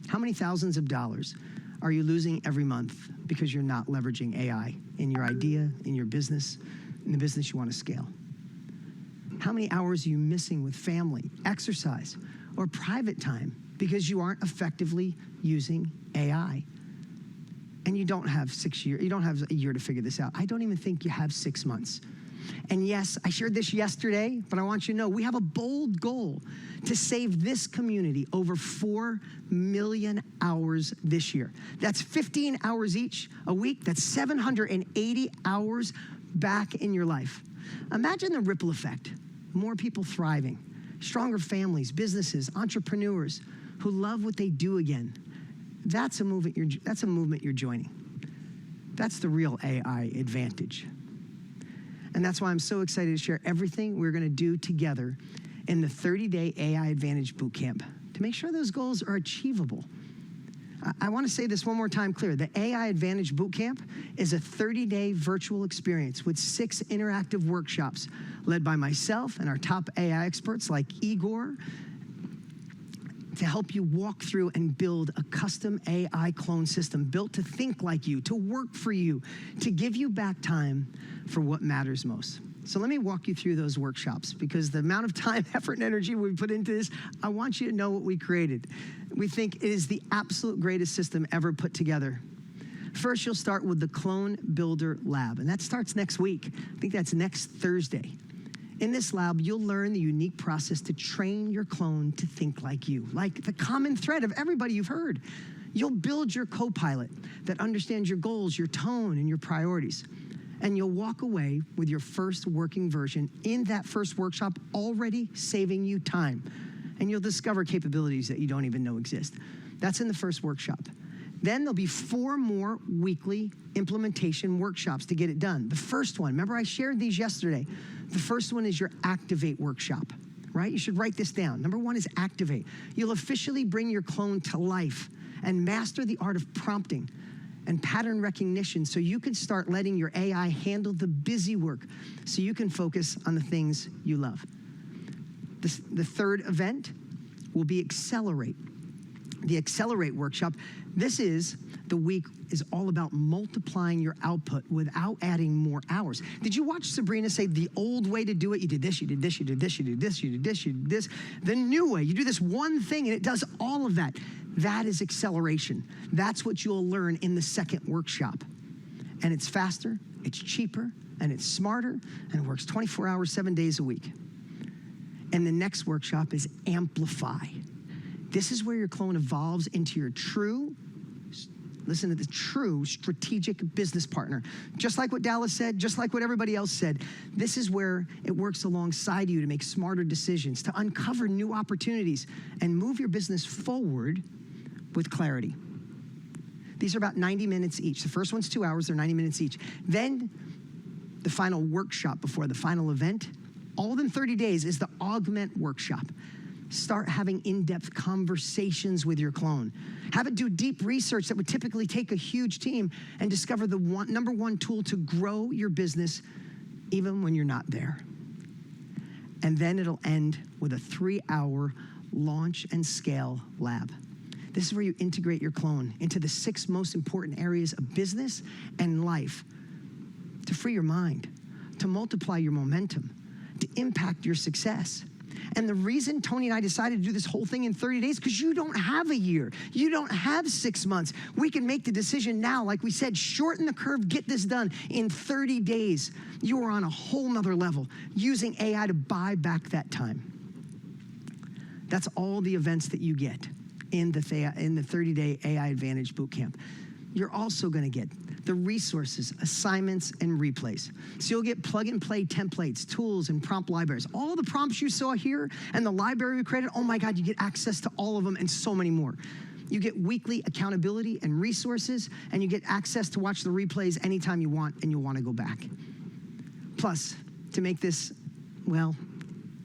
How many thousands of dollars are you losing every month because you're not leveraging AI in your idea, in your business, in the business you want to scale? How many hours are you missing with family, exercise, or private time because you aren't effectively using AI? And you don't have 6 years, you don't have a year to figure this out. I don't even think you have 6 months. And yes, I shared this yesterday, but I want you to know we have a bold goal to save this community over 4 million hours this year. That's 15 hours each a week. That's 780 hours back in your life. Imagine the ripple effect. More people thriving, stronger families, businesses, entrepreneurs who love what they do again. That's a movement you're joining. That's the real AI advantage. And that's why I'm so excited to share everything we're going to do together in the 30-day AI Advantage Bootcamp to make sure those goals are achievable. I want to say this one more time clear. The AI Advantage Bootcamp is a 30-day virtual experience with 6 interactive workshops led by myself and our top AI experts like Igor to help you walk through and build a custom AI clone system built to think like you, to work for you, to give you back time for what matters most. So let me walk you through those workshops because the amount of time, effort, and energy we put into this, I want you to know what we created. We think it is the absolute greatest system ever put together. First, you'll start with the Clone Builder Lab, and that starts next week. I think that's next Thursday. In this lab, you'll learn the unique process to train your clone to think like you, like the common thread of everybody you've heard. You'll build your co-pilot that understands your goals, your tone, and your priorities. And you'll walk away with your first working version in that first workshop already saving you time. And you'll discover capabilities that you don't even know exist. That's in the first workshop. Then there'll be 4 more weekly implementation workshops to get it done. The first one, remember I shared these yesterday. The first one is your Activate workshop, right? You should write this down. Number 1 is Activate. You'll officially bring your clone to life and master the art of prompting and pattern recognition so you can start letting your AI handle the busy work so you can focus on the things you love. The third event will be Accelerate. The Accelerate workshop, this is the week is all about multiplying your output without adding more hours. Did you watch Sabrina say the old way to do it? You did this, you did this, you did this, you did this, you did this, you did this. The new way, you do this one thing and it does all of that. That is acceleration. That's what you'll learn in the second workshop. And it's faster, it's cheaper, and it's smarter, and it works 24 hours, 7 days a week. And the next workshop is Amplify. This is where your clone evolves into your true, listen to the true strategic business partner. Just like what Dallas said, just like what everybody else said, this is where it works alongside you to make smarter decisions, to uncover new opportunities, and move your business forward with clarity. These are about 90 minutes each. The first one's 2 hours, they're 90 minutes each. Then the final workshop before the final event, all within 30 days, is the Augment workshop. Start having in-depth conversations with your clone. Have it do deep research that would typically take a huge team and discover the number one tool to grow your business even when you're not there. And then it'll end with a 3-hour launch and scale lab. This is where you integrate your clone into the 6 most important areas of business and life to free your mind, to multiply your momentum, to impact your success. And the reason Tony and I decided to do this whole thing in 30 days, because you don't have a year. You don't have 6 months. We can make the decision now, like we said, shorten the curve, get this done in 30 days. You are on a whole nother level using AI to buy back that time. That's all the events that you get in the 30-day AI Advantage Bootcamp. You're also going to get the resources, assignments, and replays. So you'll get plug-and-play templates, tools, and prompt libraries. All the prompts you saw here and the library we created, oh my God, you get access to all of them and so many more. You get weekly accountability and resources, and you get access to watch the replays anytime you want and you'll want to go back. Plus, to make this, well,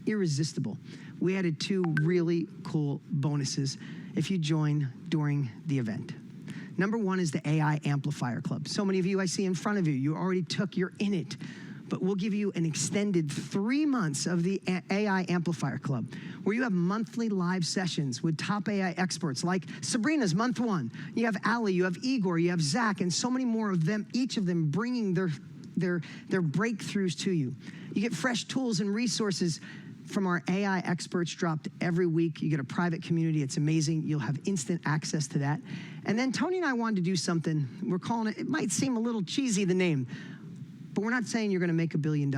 irresistible, we added 2 really cool bonuses if you join during the event. Number 1 is the AI Amplifier Club. So many of you I see in front of you, you already took, you're in it. But we'll give you an extended 3 months of the AI Amplifier Club, where you have monthly live sessions with top AI experts like Sabrina's month 1. You have Ali, you have Igor, you have Zach, and so many more of them, each of them bringing their breakthroughs to you. You get fresh tools and resources from our AI experts dropped every week. You get a private community. It's amazing. You'll have instant access to that. And then Tony and I wanted to do something. We're calling it might seem a little cheesy, the name, But we're not saying you're going to make $1 billion.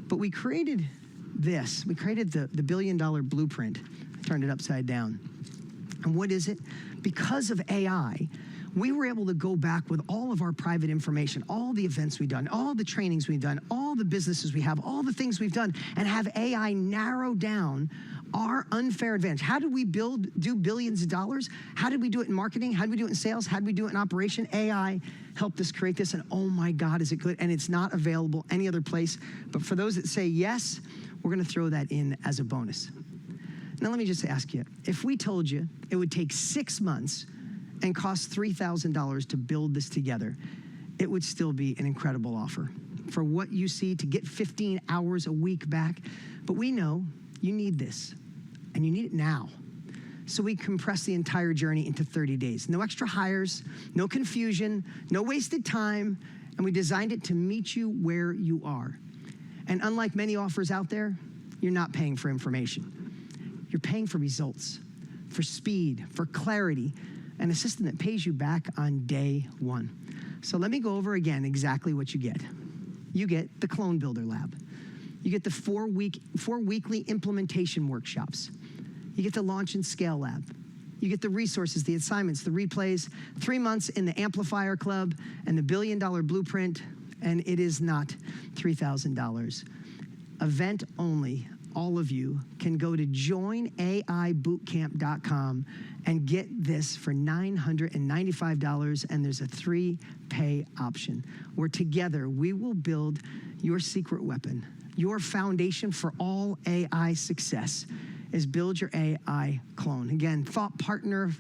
But we created this. We created the $1 billion blueprint. I turned it upside down. And what is it? Because of AI, we were able to go back with all of our private information, all the events we've done, all the trainings we've done, all the businesses we have, all the things we've done, and have AI narrow down our unfair advantage. How did we do billions of dollars? How did we do it in marketing? How did we do it in sales? How did we do it in operation? AI helped us create this, and oh my God, is it good? And it's not available any other place. But for those that say yes, we're gonna throw that in as a bonus. Now let me just ask you, if we told you it would take 6 months and cost $3,000 to build this together, it would still be an incredible offer for what you see, to get 15 hours a week back. But we know you need this, and you need it now. So we compress the entire journey into 30 days. No extra hires, no confusion, no wasted time, and we designed it to meet you where you are. And unlike many offers out there, you're not paying for information. You're paying for results, for speed, for clarity, an assistant that pays you back on day one. So let me go over again exactly what you get. You get the Clone Builder Lab. You get the four weekly implementation workshops. You get the Launch and Scale Lab. You get the resources, the assignments, the replays, 3 months in the Amplifier Club, and the $1 billion blueprint, and it is not $3,000. Event only. All of you can go to joinaibootcamp.com and get this for $995, and there's a 3-pay option, where together we will build your secret weapon. Your foundation for all AI success is build your AI clone. Again, thought partner,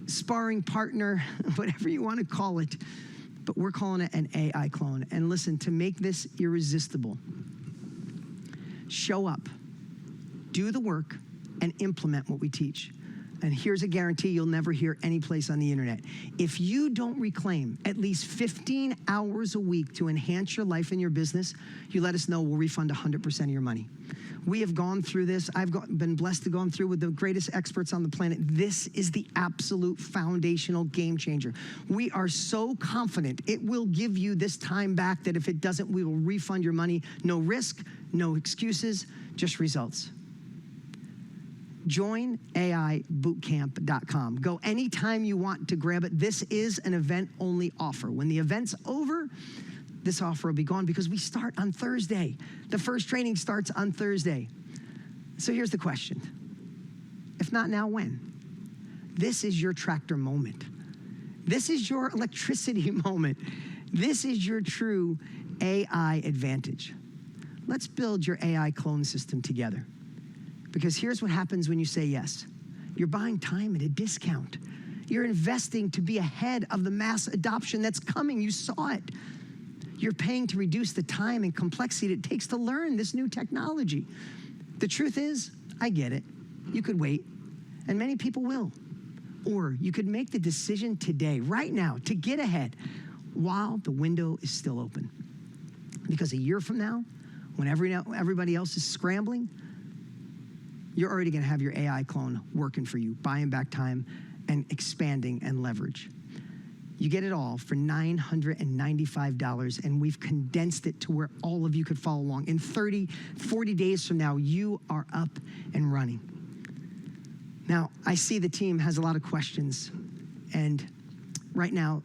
sparring partner, whatever you want to call it, but we're calling it an AI clone. And listen, to make this irresistible, show up, do the work, and implement what we teach. And here's a guarantee you'll never hear any place on the internet. If you don't reclaim at least 15 hours a week to enhance your life and your business, you let us know, we'll refund 100% of your money. We have gone through this. I've been blessed to go through with the greatest experts on the planet. This is the absolute foundational game changer. We are so confident it will give you this time back that if it doesn't, we will refund your money. No risk, no excuses, just results. JoinAIBootcamp.com. Go anytime you want to grab it. This is an event-only offer. When the event's over, this offer will be gone because we start on Thursday. The first training starts on Thursday. So here's the question. If not now, when? This is your tractor moment. This is your electricity moment. This is your true AI advantage. Let's build your AI clone system together. Because here's what happens when you say yes. You're buying time at a discount. You're investing to be ahead of the mass adoption that's coming. You saw it. You're paying to reduce the time and complexity it takes to learn this new technology. The truth is, I get it. You could wait, and many people will. Or you could make the decision today, right now, to get ahead while the window is still open. Because a year from now, when everybody else is scrambling, you're already gonna have your AI clone working for you, buying back time and expanding and leverage. You get it all for $995, and we've condensed it to where all of you could follow along. In 30, 40 days from now, you are up and running. Now, I see the team has a lot of questions, and right now,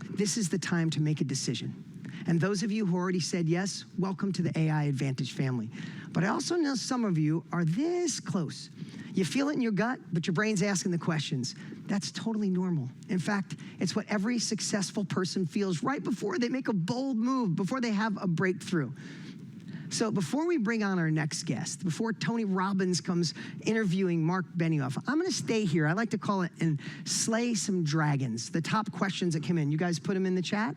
this is the time to make a decision. And those of you who already said yes, welcome to the AI Advantage family. But I also know some of you are this close. You feel it in your gut, but your brain's asking the questions. That's totally normal. In fact, it's what every successful person feels right before they make a bold move, before they have a breakthrough. So before we bring on our next guest, before Tony Robbins comes interviewing Mark Benioff, I'm gonna stay here. I like to call it and slay some dragons. The top questions that came in, you guys put them in the chat?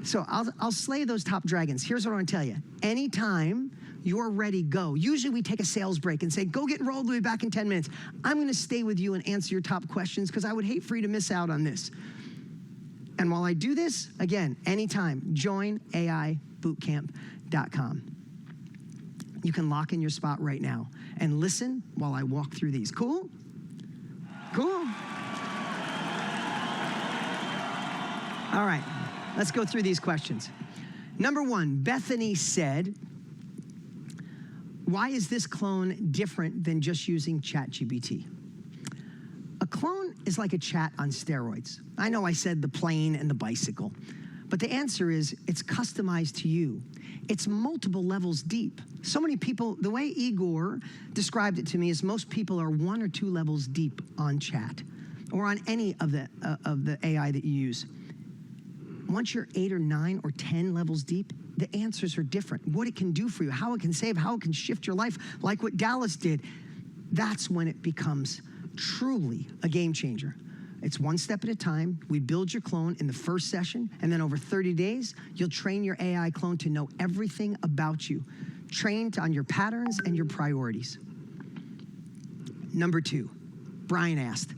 So I'll slay those top dragons. Here's what I want to tell you. Anytime you're ready, go. Usually we take a sales break and say, go get enrolled, we'll be back in 10 minutes. I'm gonna stay with you and answer your top questions because I would hate for you to miss out on this. And while I do this, again, anytime, joinaibootcamp.com. You can lock in your spot right now and listen while I walk through these. Cool? Cool. All right. Let's go through these questions. Number one, Bethany said, why is this clone different than just using ChatGPT? A clone is like a chat on steroids. I know I said the plane and the bicycle, but the answer is it's customized to you. It's multiple levels deep. So many people, the way Igor described it to me is most people are 1 or 2 levels deep on chat or on any of the AI that you use. Once you're 8 or 9 or 10 levels deep, the answers are different. What it can do for you, how it can save, how it can shift your life, like what Dallas did, that's when it becomes truly a game changer. It's one step at a time. We build your clone in the first session, and then over 30 days, you'll train your AI clone to know everything about you, trained on your patterns and your priorities. Number 2, Brian asked,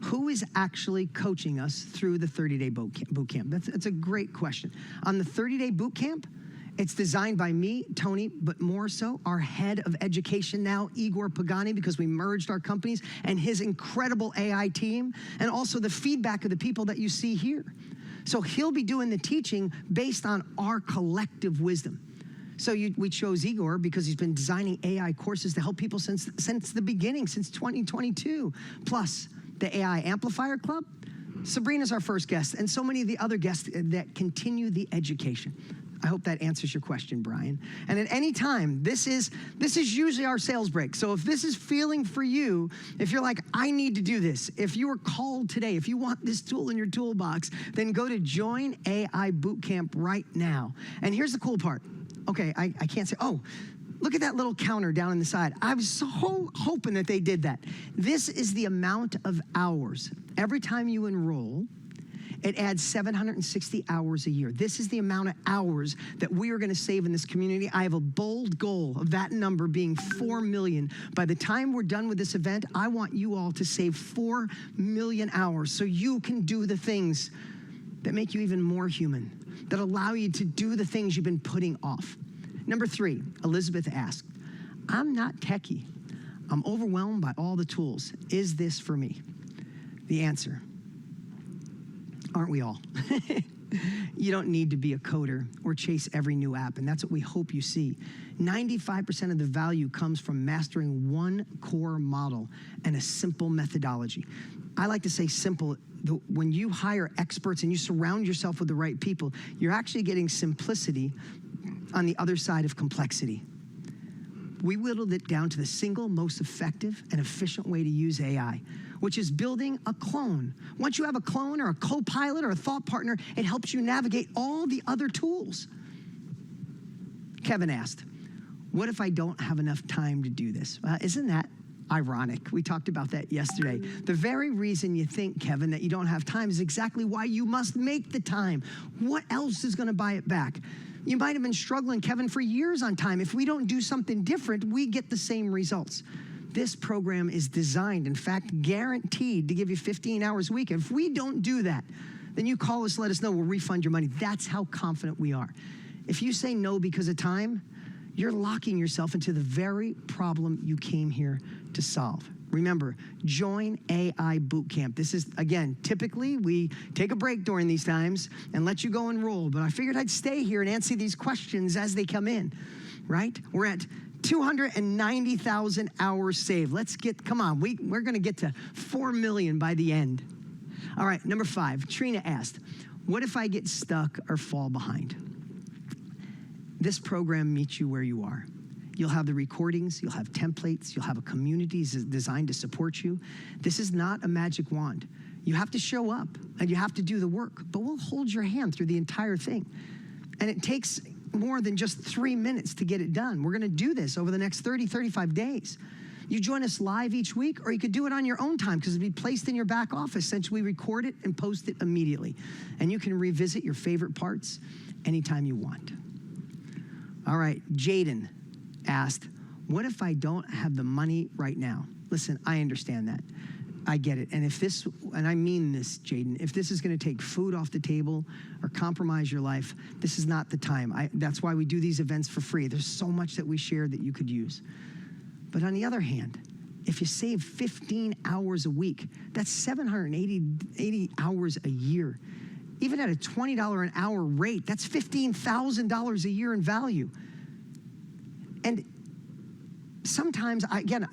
who is actually coaching us through the 30-day boot camp? That's a great question. On the 30-day boot camp, it's designed by me, Tony, but more so our head of education now, Igor Pagani, because we merged our companies, and his incredible AI team, and also the feedback of the people that you see here. So he'll be doing the teaching based on our collective wisdom. So we chose Igor because he's been designing AI courses to help people since the beginning, since 2022. Plus, the AI Amplifier Club, Sabrina's our first guest, and so many of the other guests that continue the education. I hope that answers your question, Brian. And at any time, this is usually our sales break. So if this is feeling for you, if you're like, I need to do this, if you were called today, if you want this tool in your toolbox, then go to Join AI Bootcamp right now. And here's the cool part. Okay, I can't say, oh, look at that little counter down on the side. I was so hoping that they did that. This is the amount of hours. Every time you enroll, it adds 760 hours a year. This is the amount of hours that we are going to save in this community. I have a bold goal of that number being 4 million. By the time we're done with this event, I want you all to save 4 million hours so you can do the things that make you even more human, that allow you to do the things you've been putting off. Number 3, Elizabeth asked, I'm not techie. I'm overwhelmed by all the tools. Is this for me? The answer, aren't we all? You don't need to be a coder or chase every new app, and that's what we hope you see. 95% of the value comes from mastering one core model and a simple methodology. I like to say simple. When you hire experts and you surround yourself with the right people, you're actually getting simplicity on the other side of complexity. We whittled it down to the single most effective and efficient way to use AI, which is building a clone. Once you have a clone or a co-pilot or a thought partner, it helps you navigate all the other tools. Kevin asked, what if I don't have enough time to do this? Isn't that ironic? We talked about that yesterday. The very reason you think, Kevin, that you don't have time is exactly why you must make the time. What else is going to buy it back? You might have been struggling, Kevin, for years on time. If we don't do something different, we get the same results. This program is designed, in fact, guaranteed to give you 15 hours a week. If we don't do that, then you call us, let us know, we'll refund your money. That's how confident we are. If you say no because of time, you're locking yourself into the very problem you came here to solve. Remember, join AI Bootcamp. This is, again, typically we take a break during these times and let you go enroll, but I figured I'd stay here and answer these questions as they come in, right? We're at 290,000 hours saved. Come on, we're gonna get to 4 million by the end. All right, number 5, Trina asked, what if I get stuck or fall behind? This program meets you where you are. You'll have the recordings, you'll have templates, you'll have a community designed to support you. This is not a magic wand. You have to show up and you have to do the work, but we'll hold your hand through the entire thing. And it takes more than just 3 minutes to get it done. We're gonna do this over the next 30, 35 days. You join us live each week, or you could do it on your own time because it'll be placed in your back office since we record it and post it immediately. And you can revisit your favorite parts anytime you want. All right, Jaden asked, what if I don't have the money right now? Listen, I understand that. I get it. And I mean this, Jaden, if this is gonna take food off the table or compromise your life, this is not the time. That's why we do these events for free. There's so much that we share that you could use. But on the other hand, if you save 15 hours a week, that's 780 hours a year. Even at a $20 an hour rate, that's $15,000 a year in value. And sometimes,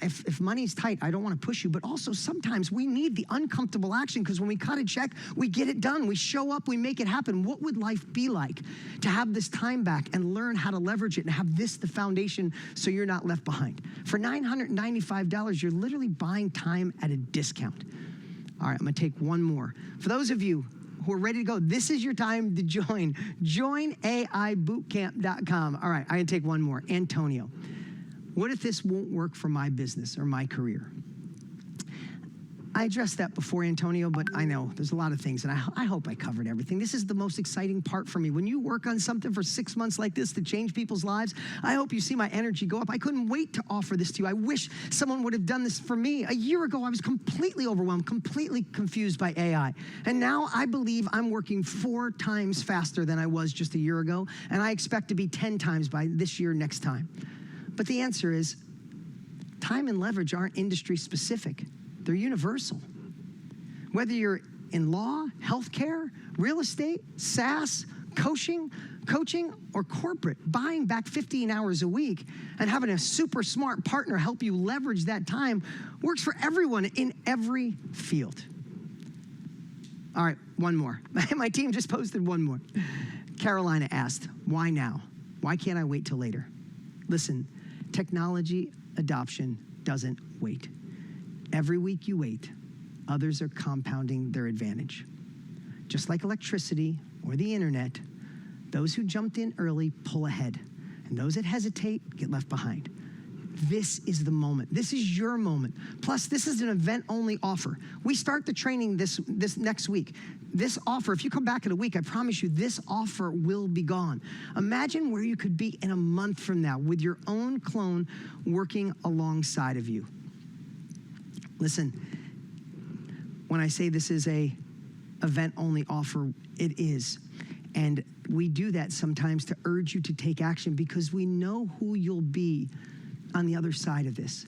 if money's tight, I don't want to push you, but also sometimes we need the uncomfortable action, because when we cut a check, we get it done. We show up, we make it happen. What would life be like to have this time back and learn how to leverage it and have this the foundation so you're not left behind? For $995, you're literally buying time at a discount. All right, I'm going to take one more. For those of you who are ready to go, this is your time to join. Join aibootcamp.com. All right, I'm going to take one more. Antonio, what if this won't work for my business or my career? I addressed that before, Antonio, but I know there's a lot of things, and I hope I covered everything. This is the most exciting part for me. When you work on something for 6 months like this to change people's lives, I hope you see my energy go up. I couldn't wait to offer this to you. I wish someone would have done this for me. A year ago, I was completely overwhelmed, completely confused by AI. And now I believe I'm working 4 times faster than I was just a year ago, and I expect to be 10 times by this year next time. But the answer is, time and leverage aren't industry specific. They're universal. Whether you're in law, healthcare, real estate, SaaS, coaching, or corporate, buying back 15 hours a week and having a super smart partner help you leverage that time works for everyone in every field. All right, one more. My team just posted one more. Carolina asked, why now? Why can't I wait till later? Listen, technology adoption doesn't wait. Every week you wait, others are compounding their advantage. Just like electricity or the internet, those who jumped in early pull ahead, and those that hesitate get left behind. This is the moment. This is your moment. Plus, this is an event-only offer. We start the training this next week. This offer, if you come back in a week, I promise you, this offer will be gone. Imagine where you could be in a month from now with your own clone working alongside of you. Listen, when I say this is a event-only offer, it is. And we do that sometimes to urge you to take action because we know who you'll be on the other side of this.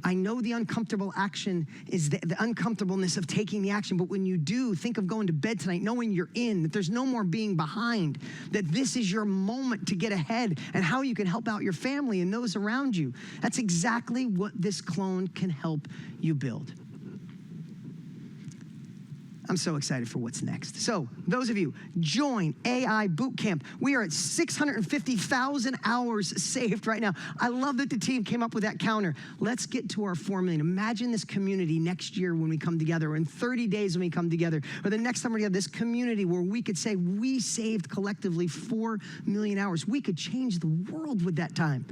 I know the uncomfortable action is the uncomfortableness of taking the action, but when you do, think of going to bed tonight knowing you're in, that there's no more being behind, that this is your moment to get ahead and how you can help out your family and those around you. That's exactly what this clone can help you build. I'm so excited for what's next. So those of you, join AI Bootcamp. We are at 650,000 hours saved right now. I love that the team came up with that counter. Let's get to our 4 million. Imagine this community next year when we come together, or in 30 days when we come together, or the next time we're together, this community where we could say we saved collectively 4 million hours. We could change the world with that time.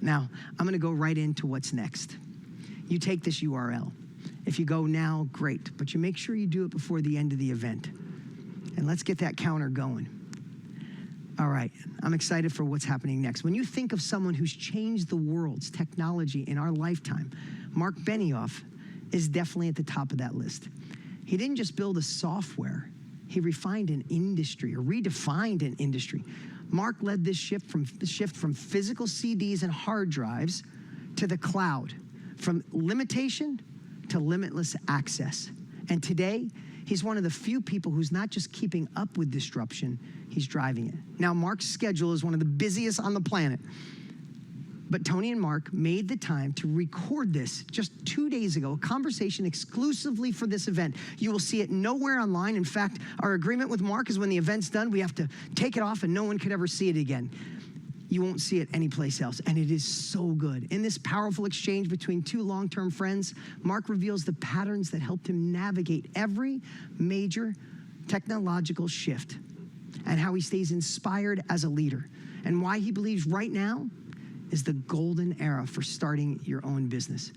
Now, I'm going to go right into what's next. You take this URL. If you go now, great, but you make sure you do it before the end of the event. And let's get that counter going. All right, I'm excited for what's happening next. When you think of someone who's changed the world's technology in our lifetime, Mark Benioff is definitely at the top of that list. He didn't just build a software, he refined an industry, or redefined an industry. Mark led this shift from physical CDs and hard drives to the cloud, from limitation to limitless access. And today, he's one of the few people who's not just keeping up with disruption, he's driving it. Now, Mark's schedule is one of the busiest on the planet. But Tony and Mark made the time to record this just 2 days ago, a conversation exclusively for this event. You will see it nowhere online. In fact, our agreement with Mark is when the event's done, we have to take it off and no one could ever see it again. You won't see it anyplace else, and it is so good. In this powerful exchange between 2 long-term friends, Mark reveals the patterns that helped him navigate every major technological shift, and how he stays inspired as a leader, and why he believes right now is the golden era for starting your own business,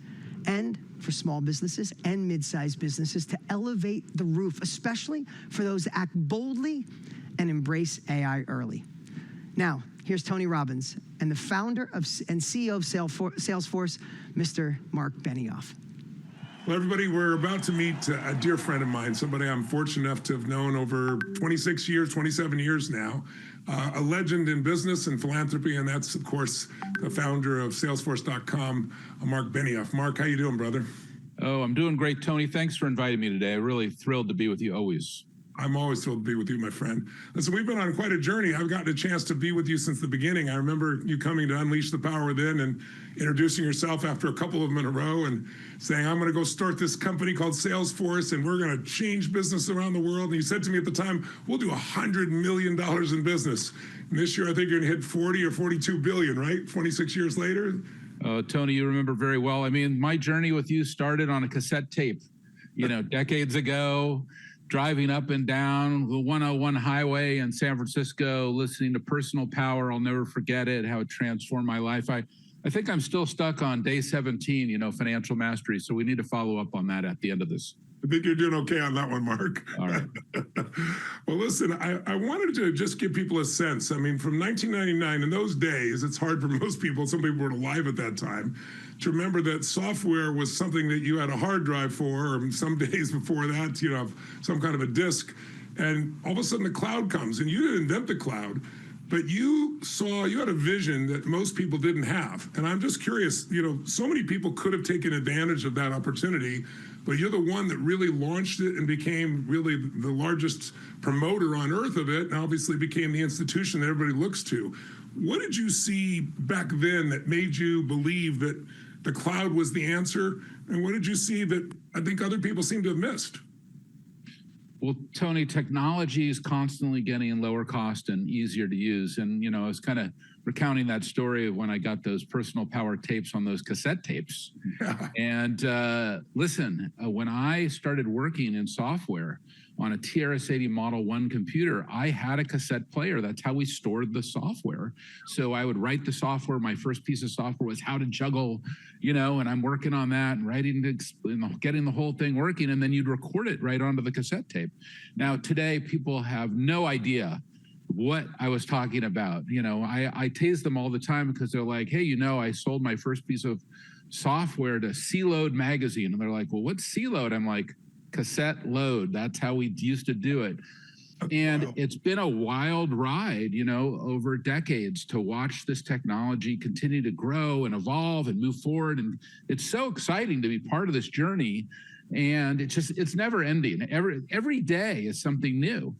and for small businesses and mid-sized businesses to elevate the roof, especially for those that act boldly and embrace AI early. Now, here's Tony Robbins and the founder and CEO of Salesforce, Mr. Mark Benioff. Well, everybody, we're about to meet a dear friend of mine, somebody I'm fortunate enough to have known over 26 years, 27 years now, a legend in business and philanthropy, and that's, of course, the founder of Salesforce.com, Mark Benioff. Mark, how you doing, brother? Oh, I'm doing great, Tony. Thanks for inviting me today. I'm really thrilled to be with you always. I'm always thrilled to be with you, my friend. Listen, we've been on quite a journey. I've gotten a chance to be with you since the beginning. I remember you coming to Unleash the Power Within and introducing yourself after a couple of them in a row and saying, I'm going to go start this company called Salesforce and we're going to change business around the world. And you said to me at the time, we'll do $100 million in business. And this year, I think you're going to hit 40 or 42 billion, right? 26 years later. Tony, you remember very well. I mean, my journey with you started on a cassette tape, decades ago. Driving up and down the 101 highway in San Francisco, listening to Personal Power. I'll never forget it, how it transformed my life. I think I'm still stuck on day 17, financial mastery. So we need to follow up on that at the end of this. I think you're doing okay on that one, Mark. All right. Well, listen, I wanted to just give people a sense. I mean, from 1999, in those days, it's hard for most people, some people weren't alive at that time, to remember that software was something that you had a hard drive for, or some days before that, some kind of a disk. And all of a sudden the cloud comes, and you didn't invent the cloud, but you had a vision that most people didn't have. And I'm just curious, so many people could have taken advantage of that opportunity, but you're the one that really launched it and became really the largest promoter on earth of it, and obviously became the institution that everybody looks to. What did you see back then that made you believe that the cloud was the answer? And what did you see that I think other people seem to have missed? Well, Tony, technology is constantly getting lower cost and easier to use. And, I was kind of recounting that story of when I got those Personal Power tapes on those cassette tapes. Yeah. And listen, when I started working in software on a TRS-80 Model 1 computer, I had a cassette player. That's how we stored the software. So I would write the software. My first piece of software was how to juggle, and I'm working on that and getting the whole thing working. And then you'd record it right onto the cassette tape. Now, today, people have no idea what I was talking about. I tease them all the time because they're like, hey, I sold my first piece of software to C-Load magazine. And they're like, well, what's C-Load? I'm like, cassette load. That's how we used to do it. And it's been a wild ride, over decades to watch this technology continue to grow and evolve and move forward. And it's so exciting to be part of this journey. And it's never ending. Every day is something new.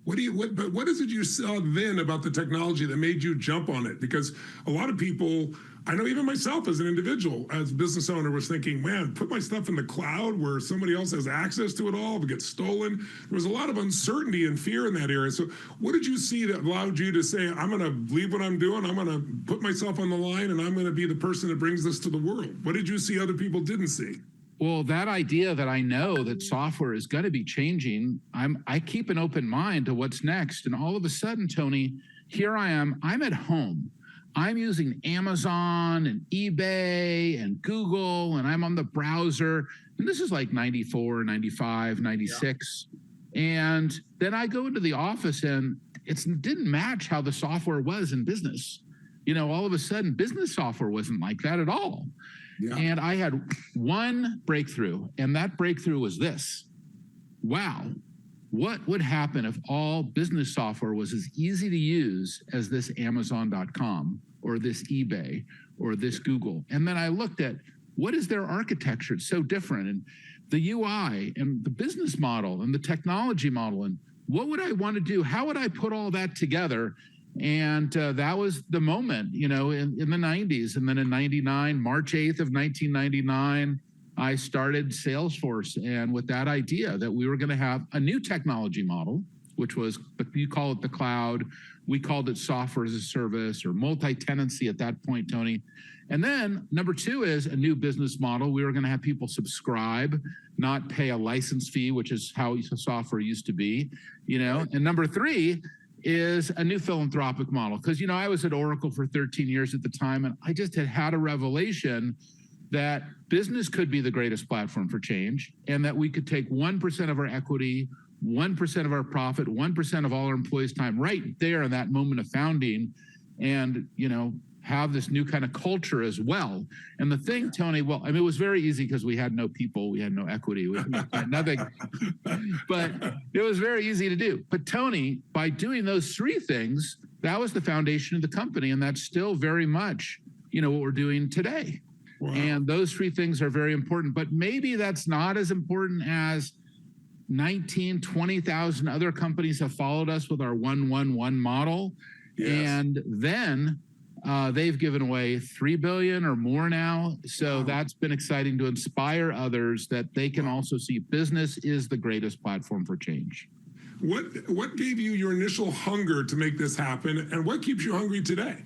What is it you saw then about the technology that made you jump on it? Because a lot of people, I know even myself as an individual, as a business owner, was thinking, man, put my stuff in the cloud where somebody else has access to it all, if it gets stolen. There was a lot of uncertainty and fear in that area. So what did you see that allowed you to say, I'm going to leave what I'm doing, I'm going to put myself on the line, and I'm going to be the person that brings this to the world? What did you see other people didn't see? Well, that idea that I know that software is going to be changing, I keep an open mind to what's next. And all of a sudden, Tony, here I am, I'm at home. I'm using Amazon and eBay and Google, and I'm on the browser. And this is like 94, 95, 96. Yeah. And then I go into the office and it didn't match how the software was in business. All of a sudden, business software wasn't like that at all. Yeah. And I had one breakthrough, and that breakthrough was this. Wow, what would happen if all business software was as easy to use as this Amazon.com or this eBay or this Google? And then I looked at what is their architecture? It's so different. And the UI and the business model and the technology model, and what would I want to do? How would I put all that together? And that was the moment, in the 90s. And then in 99, March 8th of 1999, I started Salesforce. And with that idea that we were going to have a new technology model, which was, you call it the cloud, we called it software as a service or multi-tenancy at that point, Tony. And then number two is a new business model. We were going to have people subscribe, not pay a license fee, which is how software used to be, And number three is a new philanthropic model. Because, I was at Oracle for 13 years at the time, and I just had a revelation that business could be the greatest platform for change, and that we could take 1% of our equity, 1% of our profit, 1% of all our employees' time right there in that moment of founding, and, have this new kind of culture as well. And the thing, Tony, it was very easy because we had no people, we had no equity, we had nothing, but it was very easy to do. But Tony, by doing those three things, that was the foundation of the company. And that's still very much, what we're doing today. Wow. And those three things are very important, but maybe that's not as important as 19, 20,000 other companies have followed us with our 1-1-1 model. Yes. And then they've given away 3 billion or more now. So that's been exciting to inspire others that they can also see business is the greatest platform for change. What gave you your initial hunger to make this happen, and what keeps you hungry today?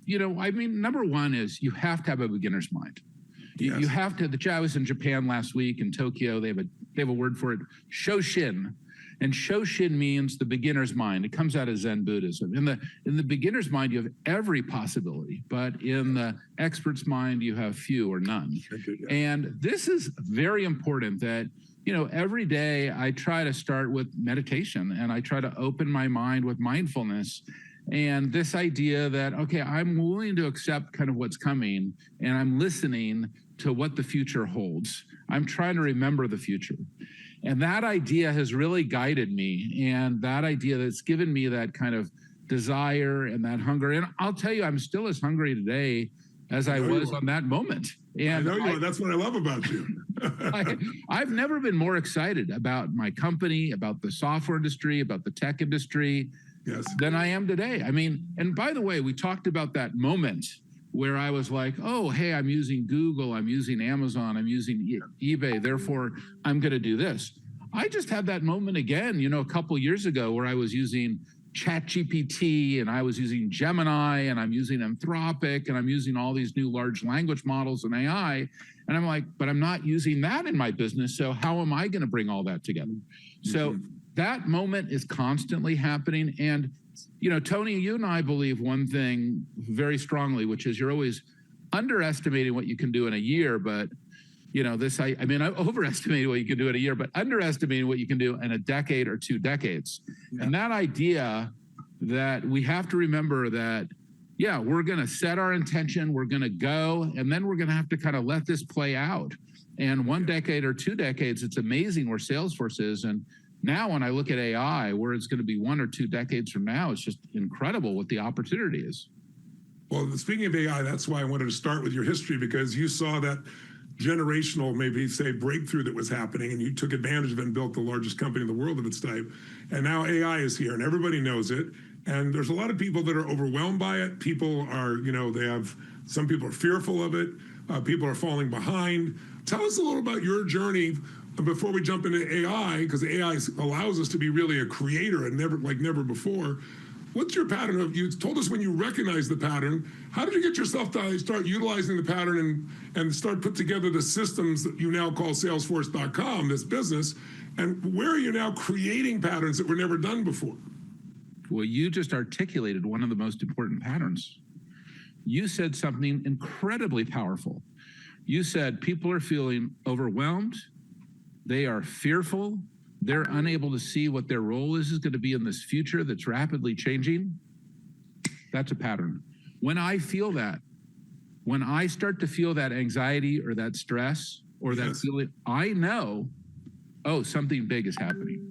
You know, I mean, number one is you have to have a beginner's mind. Yes. You have to. I was in Japan last week in Tokyo. They have a word for it, shoshin, and shoshin means the beginner's mind. It comes out of Zen Buddhism. In the beginner's mind, you have every possibility, but in the expert's mind, you have few or none. And this is very important that, you know, every day I try to start with meditation and I try to open my mind with mindfulness. And this idea that, okay, I'm willing to accept kind of what's coming and I'm listening to what the future holds. I'm trying to remember the future. And that idea has really guided me. And that idea that's given me that kind of desire and that hunger. And I'll tell you, I'm still as hungry today as I was on that moment. And I know you are. That's what I love about you. I've never been more excited about my company, about the software industry, about the tech industry, than I am today. I mean, and by the way, we talked about that moment where I was like, oh, hey, I'm using Google, I'm using Amazon, I'm using eBay, therefore I'm going to do this. I just had that moment again, you know, a couple years ago where I was using ChatGPT and I was using Gemini and I'm using Anthropic and I'm using all these new large language models and AI. And I'm like, but I'm not using that in my business. So how am I going to bring all that together? So that moment is constantly happening. And, you know, Tony, you and I believe one thing very strongly, which is you're always underestimating what you can do in a year. But, you know, I overestimated what you can do in a year, but underestimating what you can do in a decade or 2 decades. And that idea that we have to remember that, yeah, we're going to set our intention, we're going to go, and then we're going to have to kind of let this play out. And 1 decade or 2 decades, it's amazing where Salesforce is. And now when I look at AI, where it's going to be 1 or 2 decades from now, it's just incredible what the opportunity is. Well, speaking of AI, that's why I wanted to start with your history, because you saw that generational, maybe say, breakthrough that was happening, and you took advantage of it and built the largest company in the world of its type. And now AI is here, and everybody knows it. And there's a lot of people that are overwhelmed by it. People are, you know, some people are fearful of it. People are falling behind. Tell us a little about your journey before we jump into AI, because AI allows us to be really a creator and never before. What's your pattern of, you told us when you recognize the pattern, how did you get yourself to start utilizing the pattern and start put together the systems that you now call Salesforce.com, this business, and where are you now creating patterns that were never done before? Well, you just articulated one of the most important patterns. You said something incredibly powerful. You said people are feeling overwhelmed, they are fearful, they're unable to see what their role is going to be in this future that's rapidly changing. That's a pattern. When I feel that, when I start to feel that anxiety or that stress or that feeling, I know, oh, something big is happening.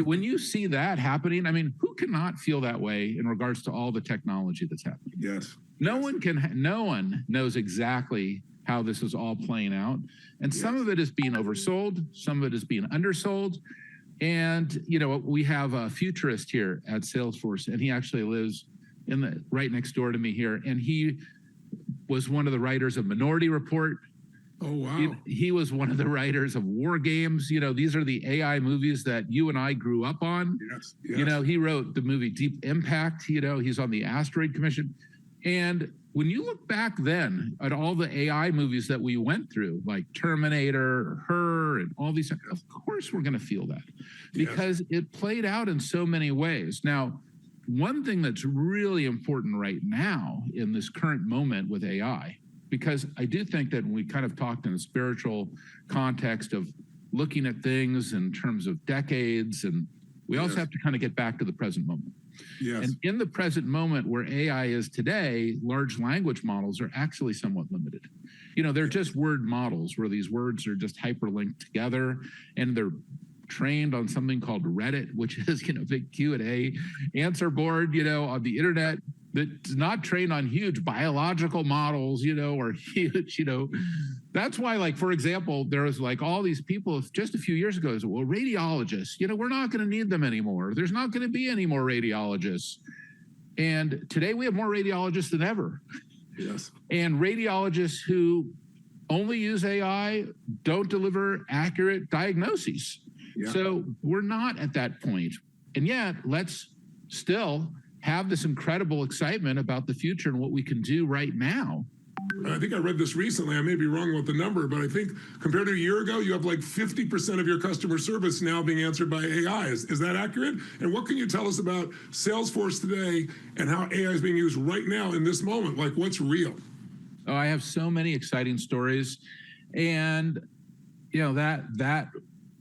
When you see that happening, I mean, who cannot feel that way in regards to all the technology that's happening? No one knows exactly how this is all playing out. And some of it is being oversold, some of it is being undersold. And, you know, we have a futurist here at Salesforce, and he actually lives right next door to me here. And he was one of the writers of Minority Report. Oh, wow. He was one of the writers of War Games. You know, these are the AI movies that you and I grew up on. You know, he wrote the movie Deep Impact. You know, he's on the Asteroid Commission. And when you look back then at all the AI movies that we went through, like Terminator or Her and all these, of course we're going to feel that because it played out in so many ways. Now, one thing that's really important right now in this current moment with AI, because I do think that we kind of talked in a spiritual context of looking at things in terms of decades, and we also have to kind of get back to the present moment. And in the present moment where AI is today, large language models are actually somewhat limited. You know, they're just word models where these words are just hyperlinked together, and they're trained on something called Reddit, which is, you know, big Q&A answer board, you know, on the internet. that's not trained on huge biological models, or huge, That's why, like, for example, there was like all these people just a few years ago, well, radiologists, we're not going to need them anymore. There's not going to be any more radiologists. And today we have more radiologists than ever. Yes. And radiologists who only use AI don't deliver accurate diagnoses. Yeah. So we're not at that point. And yet, let's still have this incredible excitement about the future and what we can do right now. I think I read this recently. I may be wrong with the number, but I think compared to a year ago, you have like 50% of your customer service now being answered by AI. Is that accurate? And what can you tell us about Salesforce today and how AI is being used right now in this moment? Like, what's real? Oh, I have so many exciting stories. And, that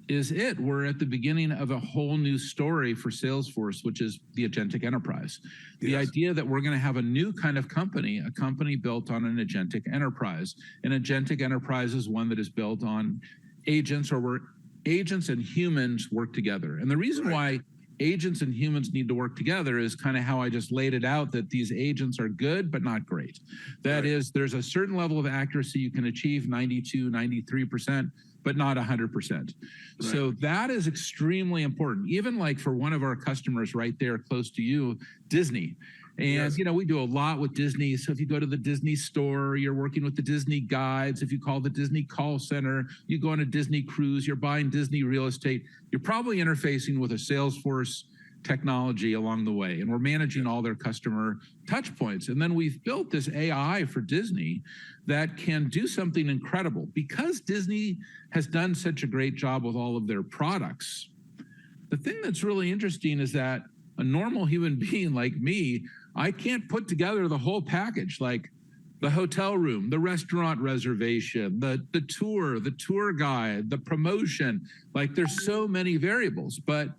is it. We're at the beginning of a whole new story for Salesforce, which is the agentic enterprise. Yes. The idea that we're going to have a new kind of company, a company built on an agentic enterprise. An agentic enterprise is one that is built on agents, or where agents and humans work together. And the reason why agents and humans need to work together is kind of how I just laid it out, that these agents are good, but not great. That is, there's a certain level of accuracy you can achieve, 92, 93%, but not 100%. Right. So that is extremely important. Even like for one of our customers right there close to you, Disney. And, we do a lot with Disney. So if you go to the Disney store, you're working with the Disney guides. If you call the Disney call center, you go on a Disney cruise, you're buying Disney real estate, you're probably interfacing with a Salesforce technology along the way. And we're managing all their customer touch points. And then we've built this AI for Disney that can do something incredible. Because Disney has done such a great job with all of their products, the thing that's really interesting is that a normal human being like me, I can't put together the whole package, like the hotel room, the restaurant reservation, the tour guide, the promotion. Like, there's so many variables, but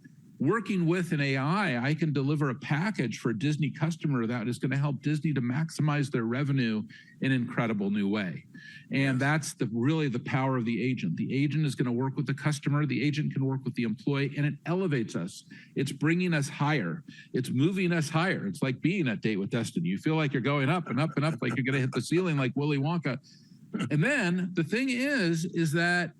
working with an AI, I can deliver a package for a Disney customer that is going to help Disney to maximize their revenue in an incredible new way. And that's really the power of the agent. The agent is going to work with the customer. The agent can work with the employee, and it elevates us. It's bringing us higher. It's moving us higher. It's like being at Date with Destiny. You feel like you're going up and up and up, like you're going to hit the ceiling like Willy Wonka. And then the thing is that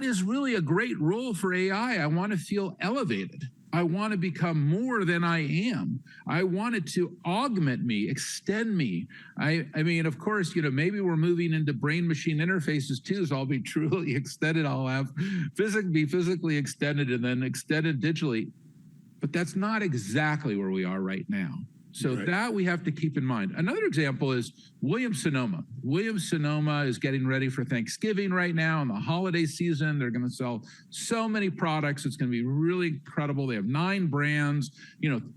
is really a great role for AI. I want to feel elevated. I want to become more than I am. I want it to augment me, extend me. I mean, of course, maybe we're moving into brain-machine interfaces too, so I'll be truly extended. I'll have be physically extended and then extended digitally. But that's not exactly where we are right now. So that we have to keep in mind. Another example is Williams-Sonoma. Williams-Sonoma is getting ready for Thanksgiving right now and the holiday season. They're going to sell so many products. It's going to be really incredible. They have 9 brands,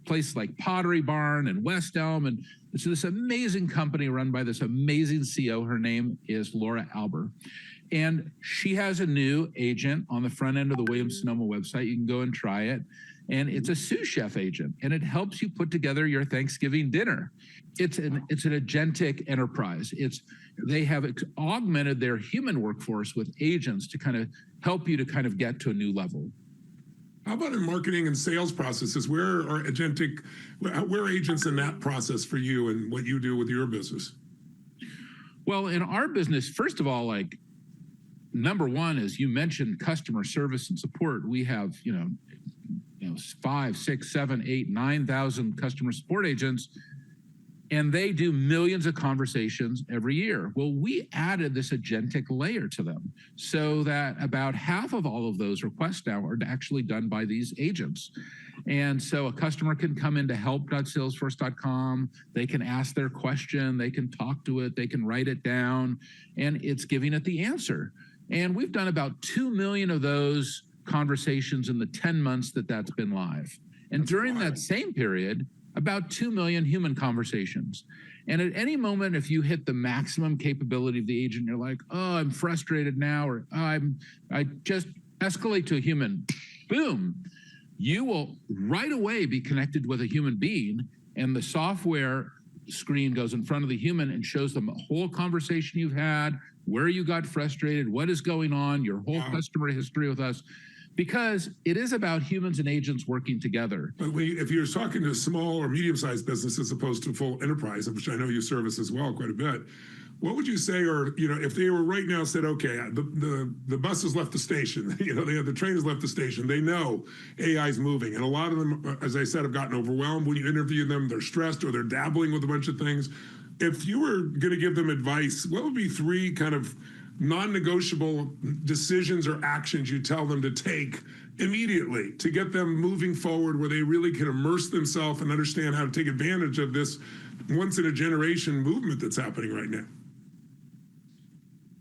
places like Pottery Barn and West Elm. And it's this amazing company run by this amazing CEO. Her name is Laura Alber. And she has a new agent on the front end of the Williams-Sonoma website. You can go and try it. And it's a sous chef agent, and it helps you put together your Thanksgiving dinner. It's an agentic enterprise. They have augmented their human workforce with agents to kind of help you to kind of get to a new level. How about in marketing and sales processes? Where are agents in that process for you and what you do with your business? Well, in our business, first of all, like, number one is, you mentioned customer service and support. We have, 5, 6, 7, 8, 9,000 customer support agents, and they do millions of conversations every year. Well, we added this agentic layer to them so that about half of all of those requests now are actually done by these agents. And so a customer can come into help.salesforce.com, they can ask their question, they can talk to it, they can write it down, and it's giving it the answer. And we've done about 2 million of those conversations in the 10 months that's been live. And during that same period, about 2 million human conversations. And at any moment, if you hit the maximum capability of the agent, you're like, oh, I'm frustrated now, or I just escalate to a human, boom, you will right away be connected with a human being, and the software screen goes in front of the human and shows them the whole conversation you've had, where you got frustrated, what is going on, your whole customer history with us. because it is about humans and agents working together. But if you're talking to small or medium-sized business as opposed to full enterprise, which I know you service as well quite a bit, what would you say, or if they were right now said, okay, the bus has left the station, the train has left the station, they know AI is moving, and a lot of them, as I said, have gotten overwhelmed. When you interview them, they're stressed or they're dabbling with a bunch of things. If you were going to give them advice, what would be 3 kind of non-negotiable decisions or actions you tell them to take immediately to get them moving forward, where they really can immerse themselves and understand how to take advantage of this once-in-a-generation movement that's happening right now?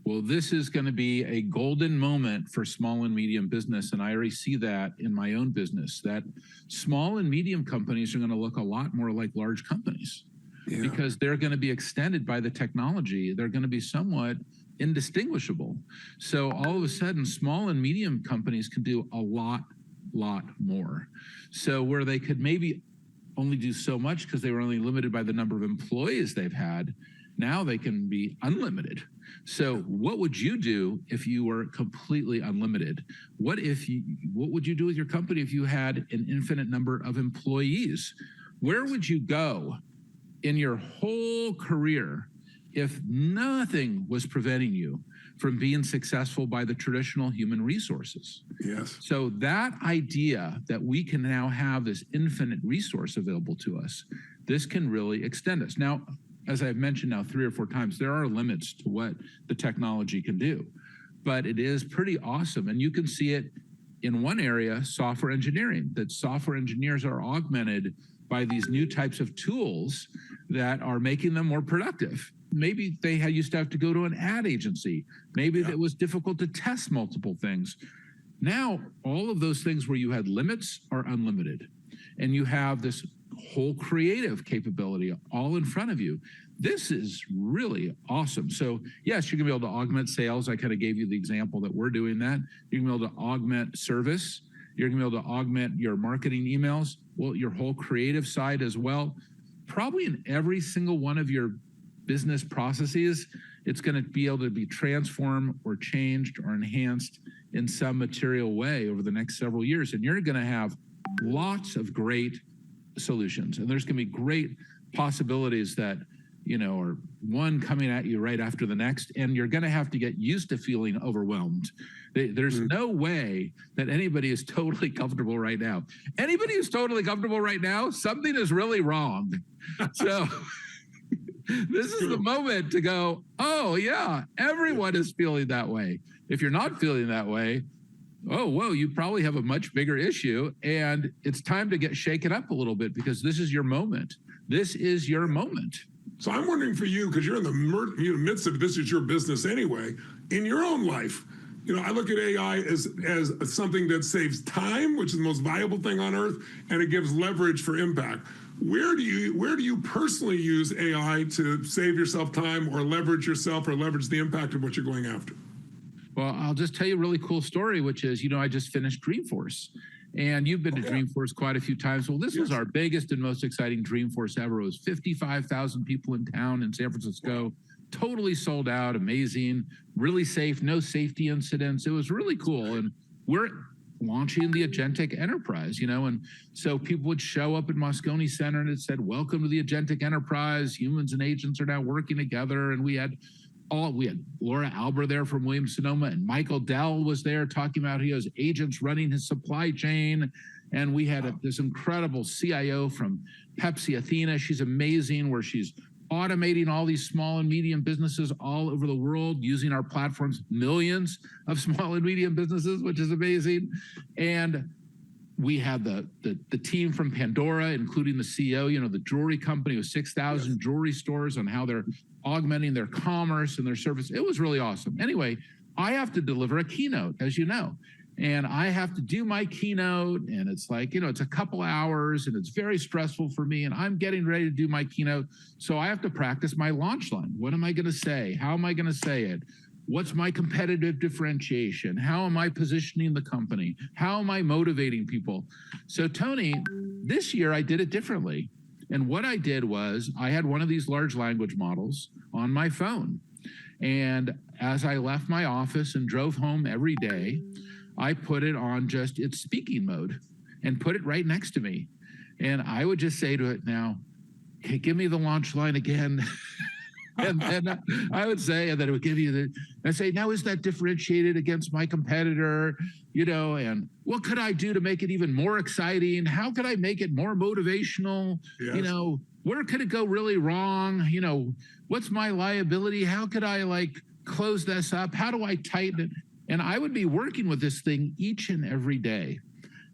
Well, this is going to be a golden moment for small and medium business, and I already see that in my own business, that small and medium companies are going to look a lot more like large companies because they're going to be extended by the technology. They're going to be somewhat indistinguishable. So all of a sudden, small and medium companies can do a lot more. So where they could maybe only do so much because they were only limited by the number of employees they've had, now they can be unlimited. So what would you do if you were completely unlimited? What would you do with your company if you had an infinite number of employees? Where would you go in your whole career if nothing was preventing you from being successful by the traditional human resources? Yes. So that idea that we can now have this infinite resource available to us, this can really extend us. Now, as I've mentioned now 3 or 4 times, there are limits to what the technology can do, but it is pretty awesome. And you can see it in one area, software engineering, that software engineers are augmented by these new types of tools that are making them more productive. Maybe they used to have to go to an ad agency. Maybe it was difficult to test multiple things. Now, all of those things where you had limits are unlimited. And you have this whole creative capability all in front of you. This is really awesome. So yes, you're gonna be able to augment sales. I kind of gave you the example that we're doing that. You're gonna be able to augment service. You're gonna be able to augment your marketing emails, well, your whole creative side as well. Probably in every single one of your business processes, it's going to be able to be transformed or changed or enhanced in some material way over the next several years. And you're going to have lots of great solutions. And there's going to be great possibilities that, are one coming at you right after the next. And you're going to have to get used to feeling overwhelmed. There's no way that anybody is totally comfortable right now. Anybody who's totally comfortable right now, something is really wrong. So this is the moment to go, oh yeah, everyone is feeling that way. If you're not feeling that way, oh, whoa, you probably have a much bigger issue, and it's time to get shaken up a little bit because this is your moment. This is your moment. So I'm wondering for you, because you're in the midst of this is your business anyway, in your own life, I look at AI as something that saves time, which is the most valuable thing on earth, and it gives leverage for impact. Where do you personally use AI to save yourself time or leverage yourself or leverage the impact of what you're going after? Well, I'll just tell you a really cool story, which is, I just finished Dreamforce. And you've been to Dreamforce quite a few times. Well, this was our biggest and most exciting Dreamforce ever. It was 55,000 people in town in San Francisco. Totally sold out, amazing, really safe, no safety incidents. It was really cool. And we're launching the Agentic Enterprise, and so people would show up at Moscone Center and it said, welcome to the Agentic Enterprise. Humans and agents are now working together. And we had Laura Alber there from Williams-Sonoma, and Michael Dell was there talking about he has agents running his supply chain. And we had this incredible CIO from Pepsi, Athena. She's amazing, where she's automating all these small and medium businesses all over the world using our platforms, millions of small and medium businesses, which is amazing. And we had the team from Pandora, including the CEO, the jewelry company with 6,000 jewelry stores, on how they're augmenting their commerce and their service. It was really awesome. Anyway, I have to deliver a keynote, as you know. And I have to do my keynote, and it's like, it's a couple hours, and it's very stressful for me, and I'm getting ready to do my keynote. So I have to practice my launch line. What am I going to say? How am I going to say it? What's my competitive differentiation? How am I positioning the company? How am I motivating people? So Tony, this year I did it differently. And what I did was I had one of these large language models on my phone. And as I left my office and drove home every day, I put it on just its speaking mode and put it right next to me. And I would just say to it now, okay, give me the launch line again. And then I would say, and then it would give you I say, now is that differentiated against my competitor? And what could I do to make it even more exciting? How could I make it more motivational? Yes. Where could it go really wrong? What's my liability? How could I close this up? How do I tighten it? And I would be working with this thing each and every day.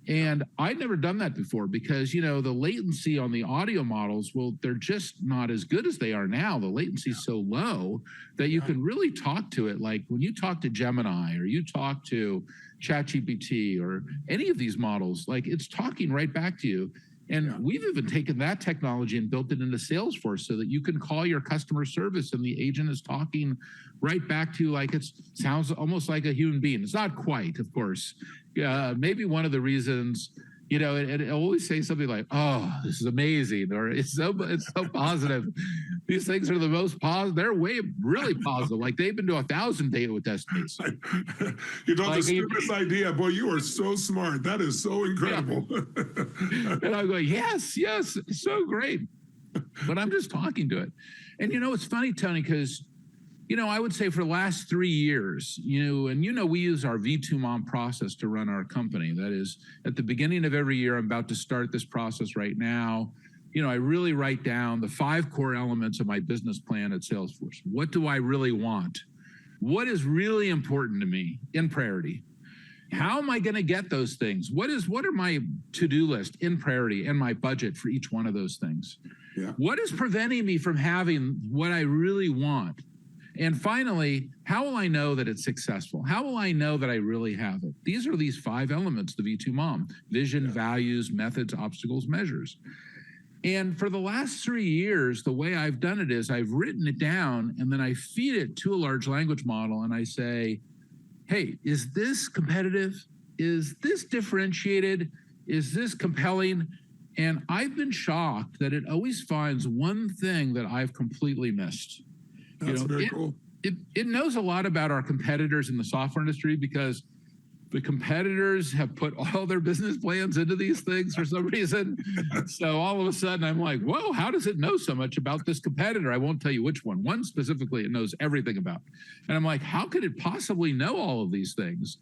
And I'd never done that before because, the latency on the audio models, well, they're just not as good as they are now. The latency is so low that you can really talk to it. Like when you talk to Gemini or you talk to ChatGPT or any of these models, it's talking right back to you. And we've even taken that technology and built it into Salesforce so that you can call your customer service and the agent is talking right back to you it sounds almost like a human being. It's not quite, of course. Maybe one of the reasons, it always say something like, "Oh, this is amazing," or "It's so positive." These things are the most positive. They're really positive. They've been to 1,000 date with destinies. You don't the stupidest idea, boy. You are so smart. That is so incredible. Yeah. And I'm going, yes, it's so great. But I'm just talking to it, and it's funny, Tony, because. I would say for the last 3 years, we use our V2 Mom process to run our company. That is, at the beginning of every year, I'm about to start this process right now. I really write down the 5 core elements of my business plan at Salesforce. What do I really want? What is really important to me in priority? How am I going to get those things? What are my to-do list in priority and my budget for each one of those things? Yeah. What is preventing me from having what I really want? And finally, how will I know that it's successful? How will I know that I really have it? These are these 5 elements, the V2 Mom: vision, values, methods, obstacles, measures. And for the last 3 years, the way I've done it is I've written it down and then I feed it to a large language model and I say, hey, is this competitive? Is this differentiated? Is this compelling? And I've been shocked that it always finds one thing that I've completely missed. That's very cool. It knows a lot about our competitors in the software industry because the competitors have put all their business plans into these things for some reason. So all of a sudden I'm like, whoa, how does it know so much about this competitor? I won't tell you which one. One specifically it knows everything about. And I'm like, how could it possibly know all of these things?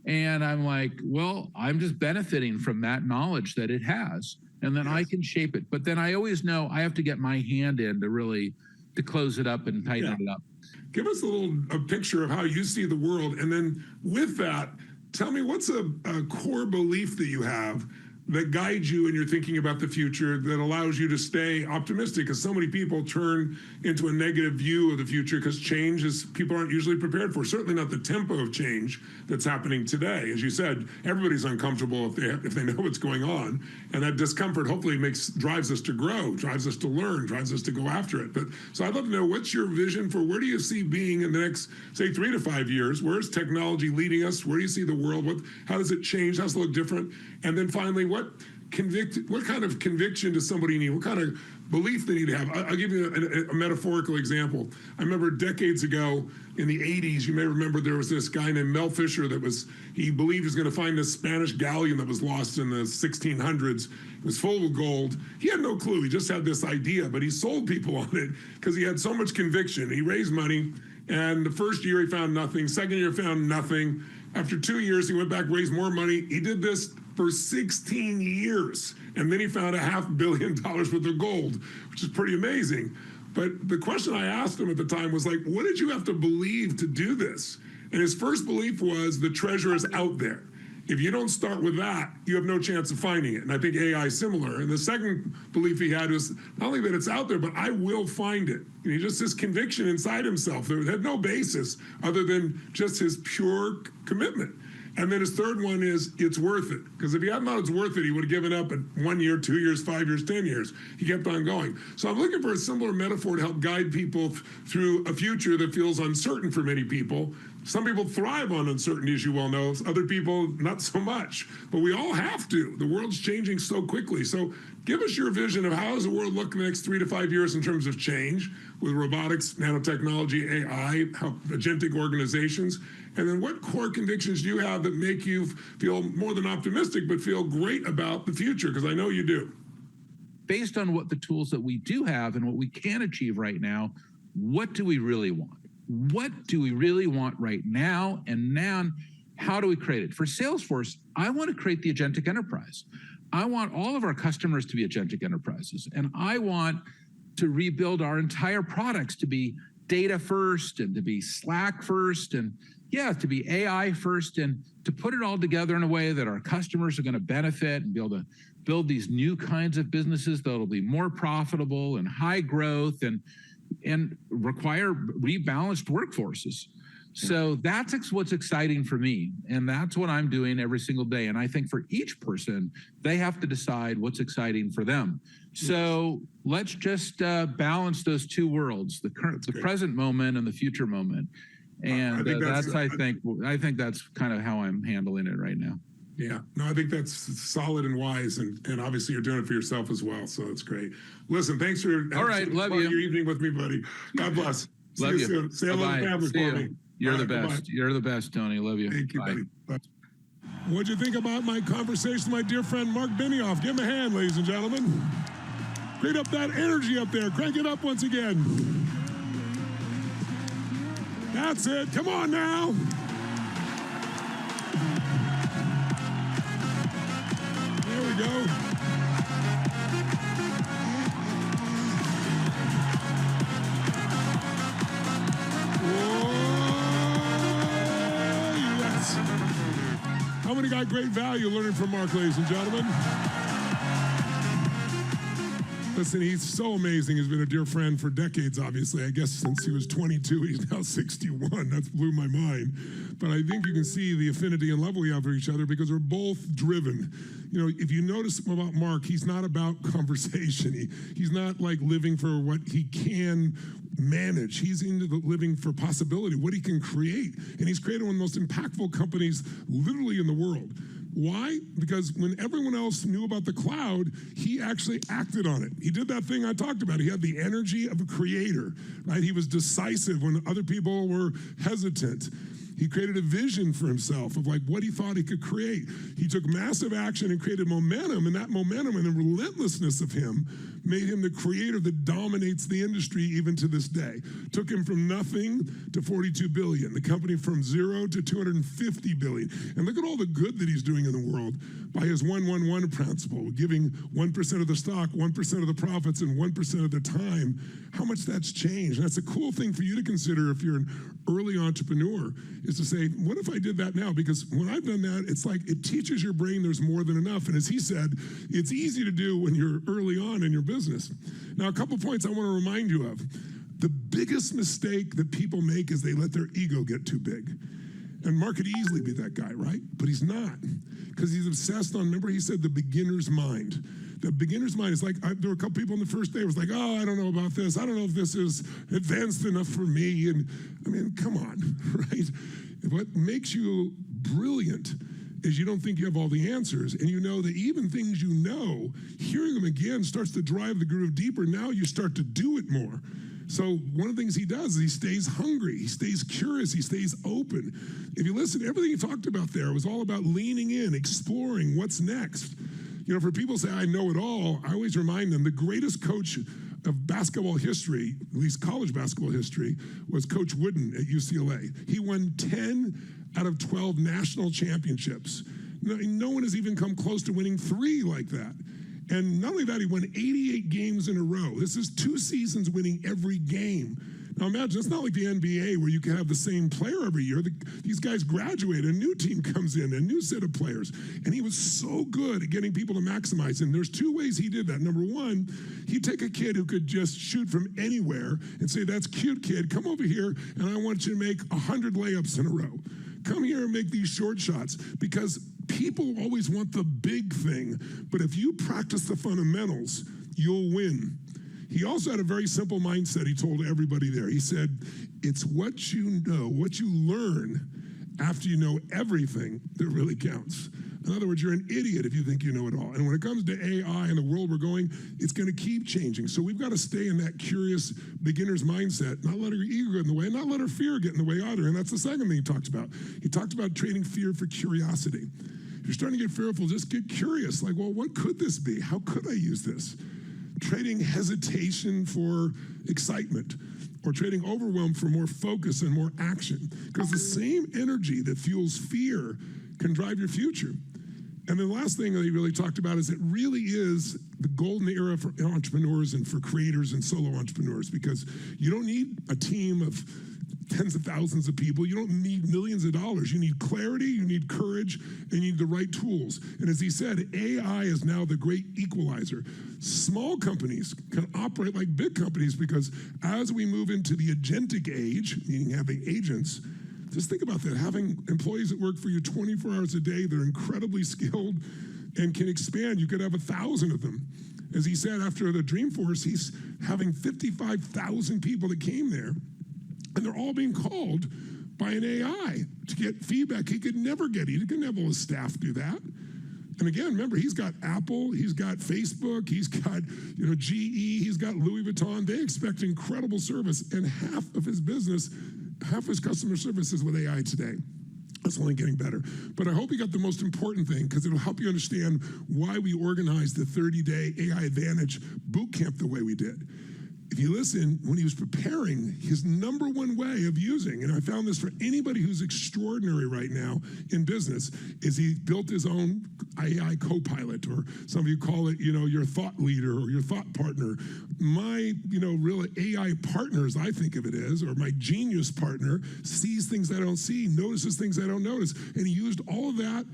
And I'm like, well, I'm just benefiting from that knowledge that it has. And then I can shape it. But then I always know I have to get my hand in to close it up and tighten it up. Give us a picture of how you see the world. And then with that, tell me what's a core belief that you have that guides you in your thinking about the future that allows you to stay optimistic, because so many people turn into a negative view of the future because change is people aren't usually prepared for. Certainly not the tempo of change that's happening today. As you said, everybody's uncomfortable if they know what's going on, and that discomfort hopefully drives us to grow, drives us to learn, drives us to go after it. But so I'd love to know, what's your vision for where do you see being in the next, say, 3 to 5 years? Where's technology leading us? Where do you see the world? How does it change? How does it look different? And then finally, what kind of conviction does somebody need? What kind of belief they need to have? I'll give you a metaphorical example. I remember decades ago in the 80s, you may remember there was this guy named Mel Fisher he believed he was going to find this Spanish galleon that was lost in the 1600s. It was full of gold. He had no clue. He just had this idea, but he sold people on it because he had so much conviction. He raised money, and the first year he found nothing. Second year found nothing. After 2 years, he went back, raised more money. He did this for 16 years. And then he found $500 million worth of gold, which is pretty amazing. But the question I asked him at the time was like, what did you have to believe to do this? And his first belief was the treasure is out there. If you don't start with that, you have no chance of finding it. And I think AI is similar. And the second belief he had was not only that it's out there, but I will find it. And he just this conviction inside himself that had no basis other than just his pure commitment. And then his third one is it's worth it. Because if he hadn't thought it's worth it, he would have given up at 1 year, 2 years, 5 years, 10 years. He kept on going. So I'm looking for a similar metaphor to help guide people through a future that feels uncertain for many people. Some people thrive on uncertainty, as you well know. Other people, not so much. But we all have to. The world's changing so quickly. So give us your vision of how does the world look in the next 3 to 5 years in terms of change with robotics, nanotechnology, AI, agentic organizations. And then what core convictions do you have that make you feel more than optimistic, but feel great about the future? Because I know you do. Based on what the tools that we do have and what we can achieve right now, what do we really want? What do we really want right now? And now, how do we create it? For Salesforce, I want to create the agentic enterprise. I want all of our customers to be agentic enterprises. And I want to rebuild our entire products to be data first and to be Slack first and to be AI first and to put it all together in a way that our customers are going to benefit and be able to build these new kinds of businesses that'll be more profitable and high growth and require rebalanced workforces. So that's what's exciting for me. And that's what I'm doing every single day. And I think for each person, they have to decide what's exciting for them. So let's just balance those two worlds, the present moment and the future moment. And I think that's kind of how I'm handling it right now. Yeah, no, I think that's solid and wise, and obviously you're doing it for yourself as well, so it's great. Listen, thanks for all right, love you. Your evening with me, buddy. God bless. Love you. Soon. Say hello to the family for me. You're the best. Bye. You're the best, Tony. Love you. Thank you, buddy. Bye. What'd you think about my conversation with my dear friend Mark Benioff? Give him a hand, ladies and gentlemen. Create up that energy up there. Crank it up once again. That's it. Come on now. There we go. Whoa, yes. How many got great value learning from Mark, ladies and gentlemen? Listen, he's so amazing. He's been a dear friend for decades, obviously. I guess since he was 22, he's now 61. That blew my mind. But I think you can see the affinity and love we have for each other because we're both driven. You know, if you notice about Mark, he's not about conversation. He's not like living for what he can manage. He's into the living for possibility, what he can create. And he's created one of the most impactful companies literally in the world. Why? Because when everyone else knew about the cloud, he actually acted on it. He did that thing I talked about. He had the energy of a creator, right? He was decisive when other people were hesitant. He created a vision for himself of like what he thought he could create. He took massive action and created momentum, and that momentum and the relentlessness of him made him the creator that dominates the industry even to this day. Took him from nothing to 42 billion, the company from 0 to 250 billion. And look at all the good that he's doing in the world by his 1-1-1 principle, giving 1% of the stock, 1% of the profits, and 1% of the time. How much that's changed. And that's a cool thing for you to consider if you're an early entrepreneur, is to say, what if I did that now? Because when I've done that, it's like it teaches your brain there's more than enough. And as he said, it's easy to do when you're early on in your business. Now, a couple points I want to remind you of. The biggest mistake that people make is they let their ego get too big. And Mark could easily be that guy, right? But he's not, because he's obsessed on, remember he said the beginner's mind. The beginner's mind is like, there were a couple people on the first day who was like, oh, I don't know about this. I don't know if this is advanced enough for me. And I mean, come on, right? What makes you brilliant is you don't think you have all the answers. And you know that even things you know, hearing them again starts to drive the groove deeper. Now you start to do it more. So one of the things he does is he stays hungry, he stays curious, he stays open. If you listen, everything he talked about there was all about leaning in, exploring what's next. You know, for people who say, I know it all, I always remind them the greatest coach of basketball history, at least college basketball history, was Coach Wooden at UCLA. He won 10 out of 12 national championships. No one has even come close to winning 3 like that. And not only that, he won 88 games in a row. This is 2 seasons winning every game. Now imagine, it's not like the NBA where you can have the same player every year. These guys graduate, a new team comes in, a new set of players. And he was so good at getting people to maximize. And there's 2 ways he did that. Number one, he'd take a kid who could just shoot from anywhere and say, that's cute, kid, come over here and I want you to make 100 layups in a row. Come here and make these short shots, because people always want the big thing. But if you practice the fundamentals, you'll win. He also had a very simple mindset. He told everybody there. He said, it's what you know, what you learn after you know everything that really counts. In other words, you're an idiot if you think you know it all. And when it comes to AI and the world we're going, it's going to keep changing. So we've got to stay in that curious beginner's mindset, not let our ego get in the way, not let our fear get in the way either. And that's the second thing he talks about. He talked about trading fear for curiosity. If you're starting to get fearful, just get curious. Like, well, what could this be? How could I use this? Trading hesitation for excitement, or trading overwhelm for more focus and more action. Because the same energy that fuels fear can drive your future. And the last thing that he really talked about is it really is the golden era for entrepreneurs and for creators and solo entrepreneurs, because you don't need a team of tens of thousands of people. You don't need millions of dollars. You need clarity, you need courage, and you need the right tools. And as he said, AI is now the great equalizer. Small companies can operate like big companies, because as we move into the agentic age, meaning having agents, just think about that, having employees that work for you 24 hours a day, they're incredibly skilled and can expand. You could have 1,000 of them. As he said, after the Dreamforce, he's having 55,000 people that came there, and they're all being called by an AI to get feedback he could never get. He couldn't have all his staff do that. And again, remember, he's got Apple, he's got Facebook, he's got GE, he's got Louis Vuitton. They expect incredible service, and half of his business, half his customer service is with AI today. It's only getting better. But I hope you got the most important thing, because it'll help you understand why we organized the 30-day AI Advantage bootcamp the way we did. If you listen, when he was preparing, his number one way of using, and I found this for anybody who's extraordinary right now in business, is he built his own AI co-pilot, or some of you call it, your thought leader or your thought partner. My, real AI partner, as I think of it as, or my genius partner, sees things I don't see, notices things I don't notice. And he used all of that.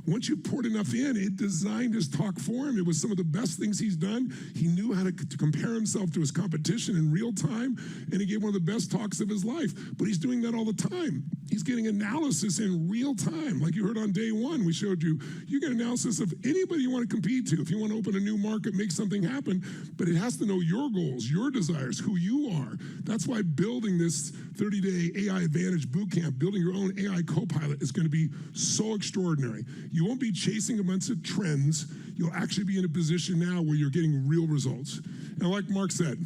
Once you poured enough in, it designed his talk for him. It was some of the best things he's done. He knew how to compare himself to his competition in real time, and he gave one of the best talks of his life. But he's doing that all the time. He's getting analysis in real time. Like you heard on day one, we showed you, you get analysis of anybody you want to compete to. If you want to open a new market, make something happen, but it has to know your goals, your desires, who you are. That's why building this 30-day AI Advantage Bootcamp, building your own AI co-pilot, is going to be so extraordinary. You won't be chasing a bunch of trends. You'll actually be in a position now where you're getting real results. And like Mark said,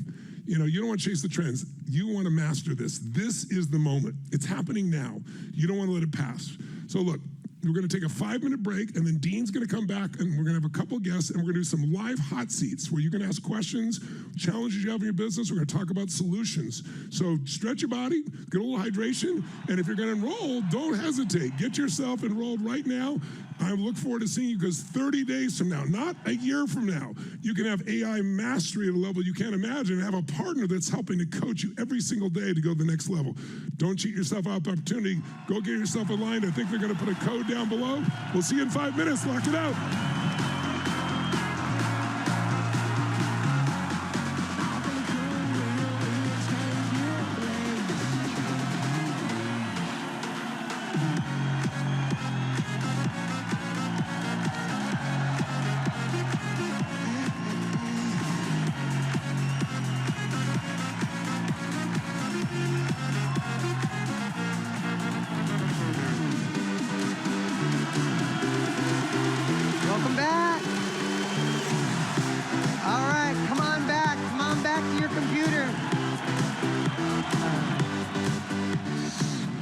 you don't want to chase the trends. You want to master this. This is the moment. It's happening now. You don't want to let it pass. So look, we're going to take a 5-minute break, and then Dean's going to come back, and we're going to have a couple guests, and we're going to do some live hot seats where you can ask questions, challenges you have in your business. We're going to talk about solutions. So stretch your body, get a little hydration, and if you're going to enroll, don't hesitate. Get yourself enrolled right now. I look forward to seeing you, because 30 days from now, not a year from now, you can have AI mastery at a level you can't imagine, and have a partner that's helping to coach you every single day to go to the next level. Don't cheat yourself out of opportunity. Go get yourself aligned. I think they're going to put a code down below. We'll see you in 5 minutes. Lock it out. Welcome back. All right, come on back. Come on back to your computer.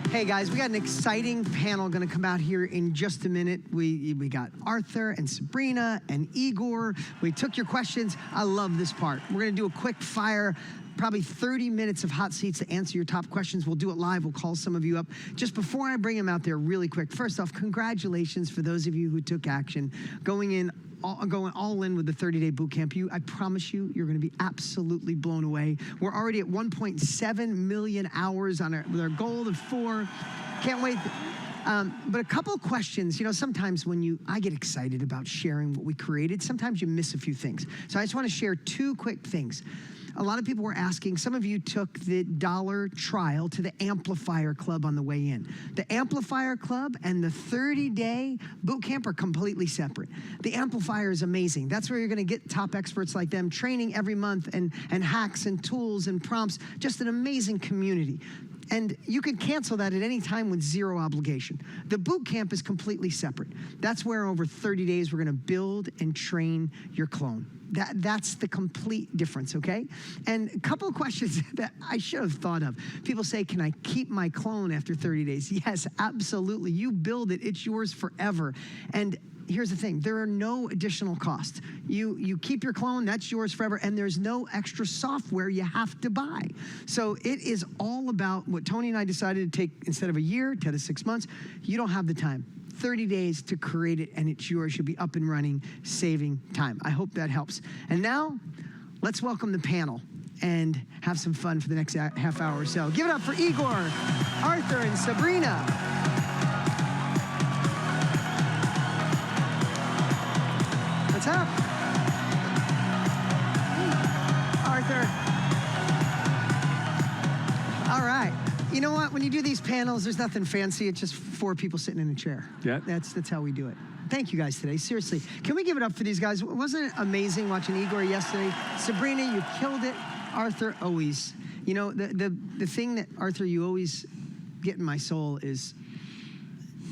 Hey guys, we got an exciting panel going to come out here in just a minute. We got Arthur and Sabrina and Igor. We took your questions. I love this part. We're going to do a quick fire, probably 30 minutes of hot seats to answer your top questions. We'll do it live. We'll call some of you up. Just before I bring them out there really quick, first off, congratulations for those of you who took action, going all in with the 30-day boot camp. I promise you, you're going to be absolutely blown away. We're already at 1.7 million hours with our goal of 4. Can't wait. But a couple of questions. Sometimes when I get excited about sharing what we created, sometimes you miss a few things. So I just want to share 2 quick things. A lot of people were asking, some of you took the $1 trial to the Amplifier Club on the way in. The Amplifier Club and the 30-day boot camp are completely separate. The Amplifier is amazing. That's where you're going to get top experts like them training every month, and hacks and tools and prompts, just an amazing community. And you can cancel that at any time with zero obligation. The boot camp is completely separate. That's where over 30 days we're going to build and train your clone. That's the complete difference, okay? And a couple of questions that I should have thought of. People say, can I keep my clone after 30 days? Yes, absolutely. You build it, it's yours forever. And here's the thing, there are no additional costs. You keep your clone, that's yours forever, and there's no extra software you have to buy. So it is all about what Tony and I decided to take instead of a year, 10 to 6 months. You don't have the time. 30 days to create it, and it's yours. You'll be up and running, saving time. I hope that helps. And now, let's welcome the panel and have some fun for the next half hour or so. Give it up for Igor, Arthur, and Sabrina. What's up? Arthur. All right. You know what? When you do these panels, there's nothing fancy. It's just 4 people sitting in a chair. Yeah. That's how we do it. Thank you guys today. Seriously. Can we give it up for these guys? Wasn't it amazing watching Igor yesterday? Sabrina, you killed it. Arthur, always. You know, the thing that, Arthur, you always get in my soul is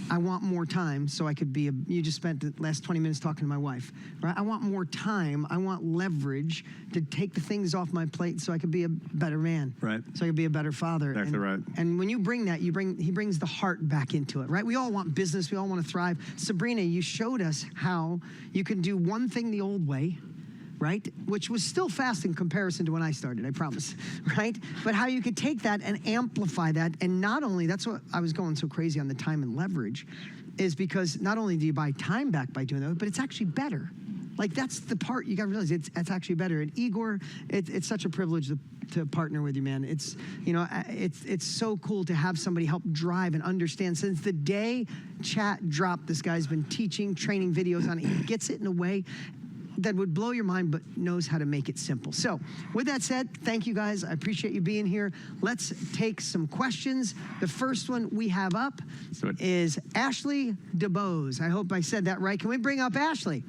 I want more time so I could be you just spent the last 20 minutes talking to my wife, right? I want more time. I want leverage to take the things off my plate so I could be a better man. Right. So I could be a better father. Exactly right. And when you bring that, he brings the heart back into it, right? We all want business. We all want to thrive. Sabrina, you showed us how you can do one thing the old way, right? Which was still fast in comparison to when I started, I promise, right? But how you could take that and amplify that. And not only, that's what I was going so crazy on the time and leverage, is because not only do you buy time back by doing that, but it's actually better. Like, that's the part you got to realize, it's actually better. And Igor, it's such a privilege to partner with you, man. It's, you know, it's so cool to have somebody help drive and understand. Since the day chat dropped, this guy's been teaching, training videos on it. He gets it in a way that would blow your mind, but knows how to make it simple. So with that said, thank you guys. I appreciate you being here. Let's take some questions. The first one we have up is Ashley DeBose. I hope I said that right. Can we bring up Ashley?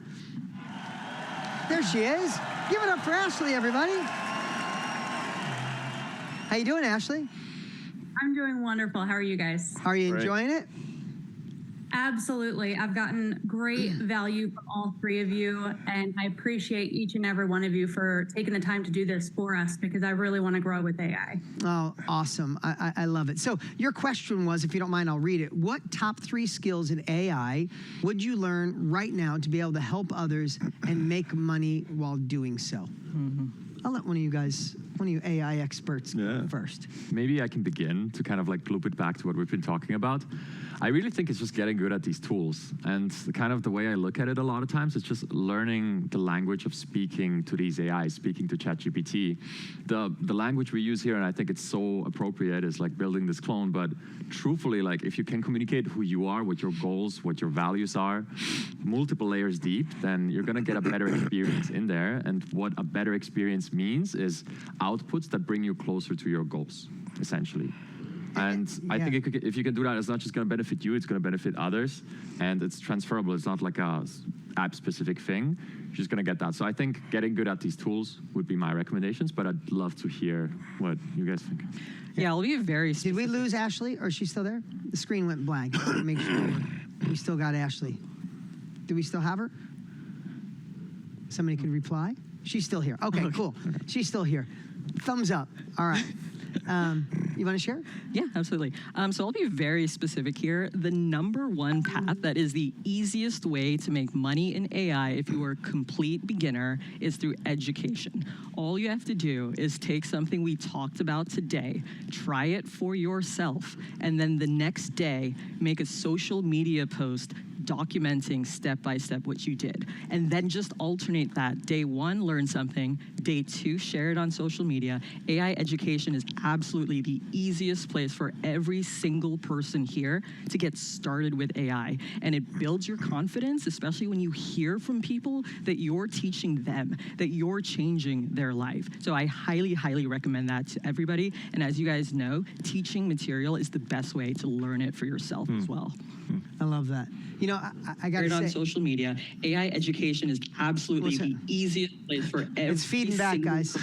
There she is. Give it up for Ashley, everybody. How you doing, Ashley? I'm doing wonderful. How are you guys? Are you enjoying it? Absolutely. I've gotten great value from all 3 of you, and I appreciate each and every one of you for taking the time to do this for us, because I really want to grow with AI. Oh, awesome. I love it. So your question was, if you don't mind, I'll read it. What top 3 skills in AI would you learn right now to be able to help others and make money while doing so? Mm-hmm. I'll let one of you AI experts go first. Maybe I can begin to kind of like loop it back to what we've been talking about. I really think it's just getting good at these tools. And the way I look at it a lot of times, it's just learning the language of speaking to these AIs, speaking to ChatGPT. The language we use here, and I think it's so appropriate, is like building this clone. But truthfully, like if you can communicate who you are, what your goals, what your values are, multiple layers deep, then you're gonna get a better experience in there. And what a better experience means is outputs that bring you closer to your goals, essentially. And I think if you can do that, it's not just going to benefit you, it's going to benefit others. And it's transferable. It's not like a app-specific thing. You're just going to get that. So I think getting good at these tools would be my recommendations, but I'd love to hear what you guys think. Yeah, I'll be very specific. Did we lose Ashley, or is she still there? The screen went blank. Make sure we still got Ashley. Do we still have her? Somebody could reply? She's still here. Okay, cool. She's still here. Thumbs up. All right. You want to share? Yeah, absolutely. So I'll be very specific here. The #1 path that is the easiest way to make money in AI if you are a complete beginner is through education. All you have to do is take something we talked about today, try it for yourself, and then the next day make a social media post documenting step-by-step what you did. And then just alternate that. Day 1, learn something. Day 2, share it on social media. AI education is absolutely the easiest place for every single person here to get started with AI. And it builds your confidence, especially when you hear from people that you're teaching them, that you're changing their life. So I highly, highly recommend that to everybody. And as you guys know, teaching material is the best way to learn it for yourself as well. I love that. You know, I got to say, on social media, AI education is absolutely the easiest place for every It's feeding back, guys.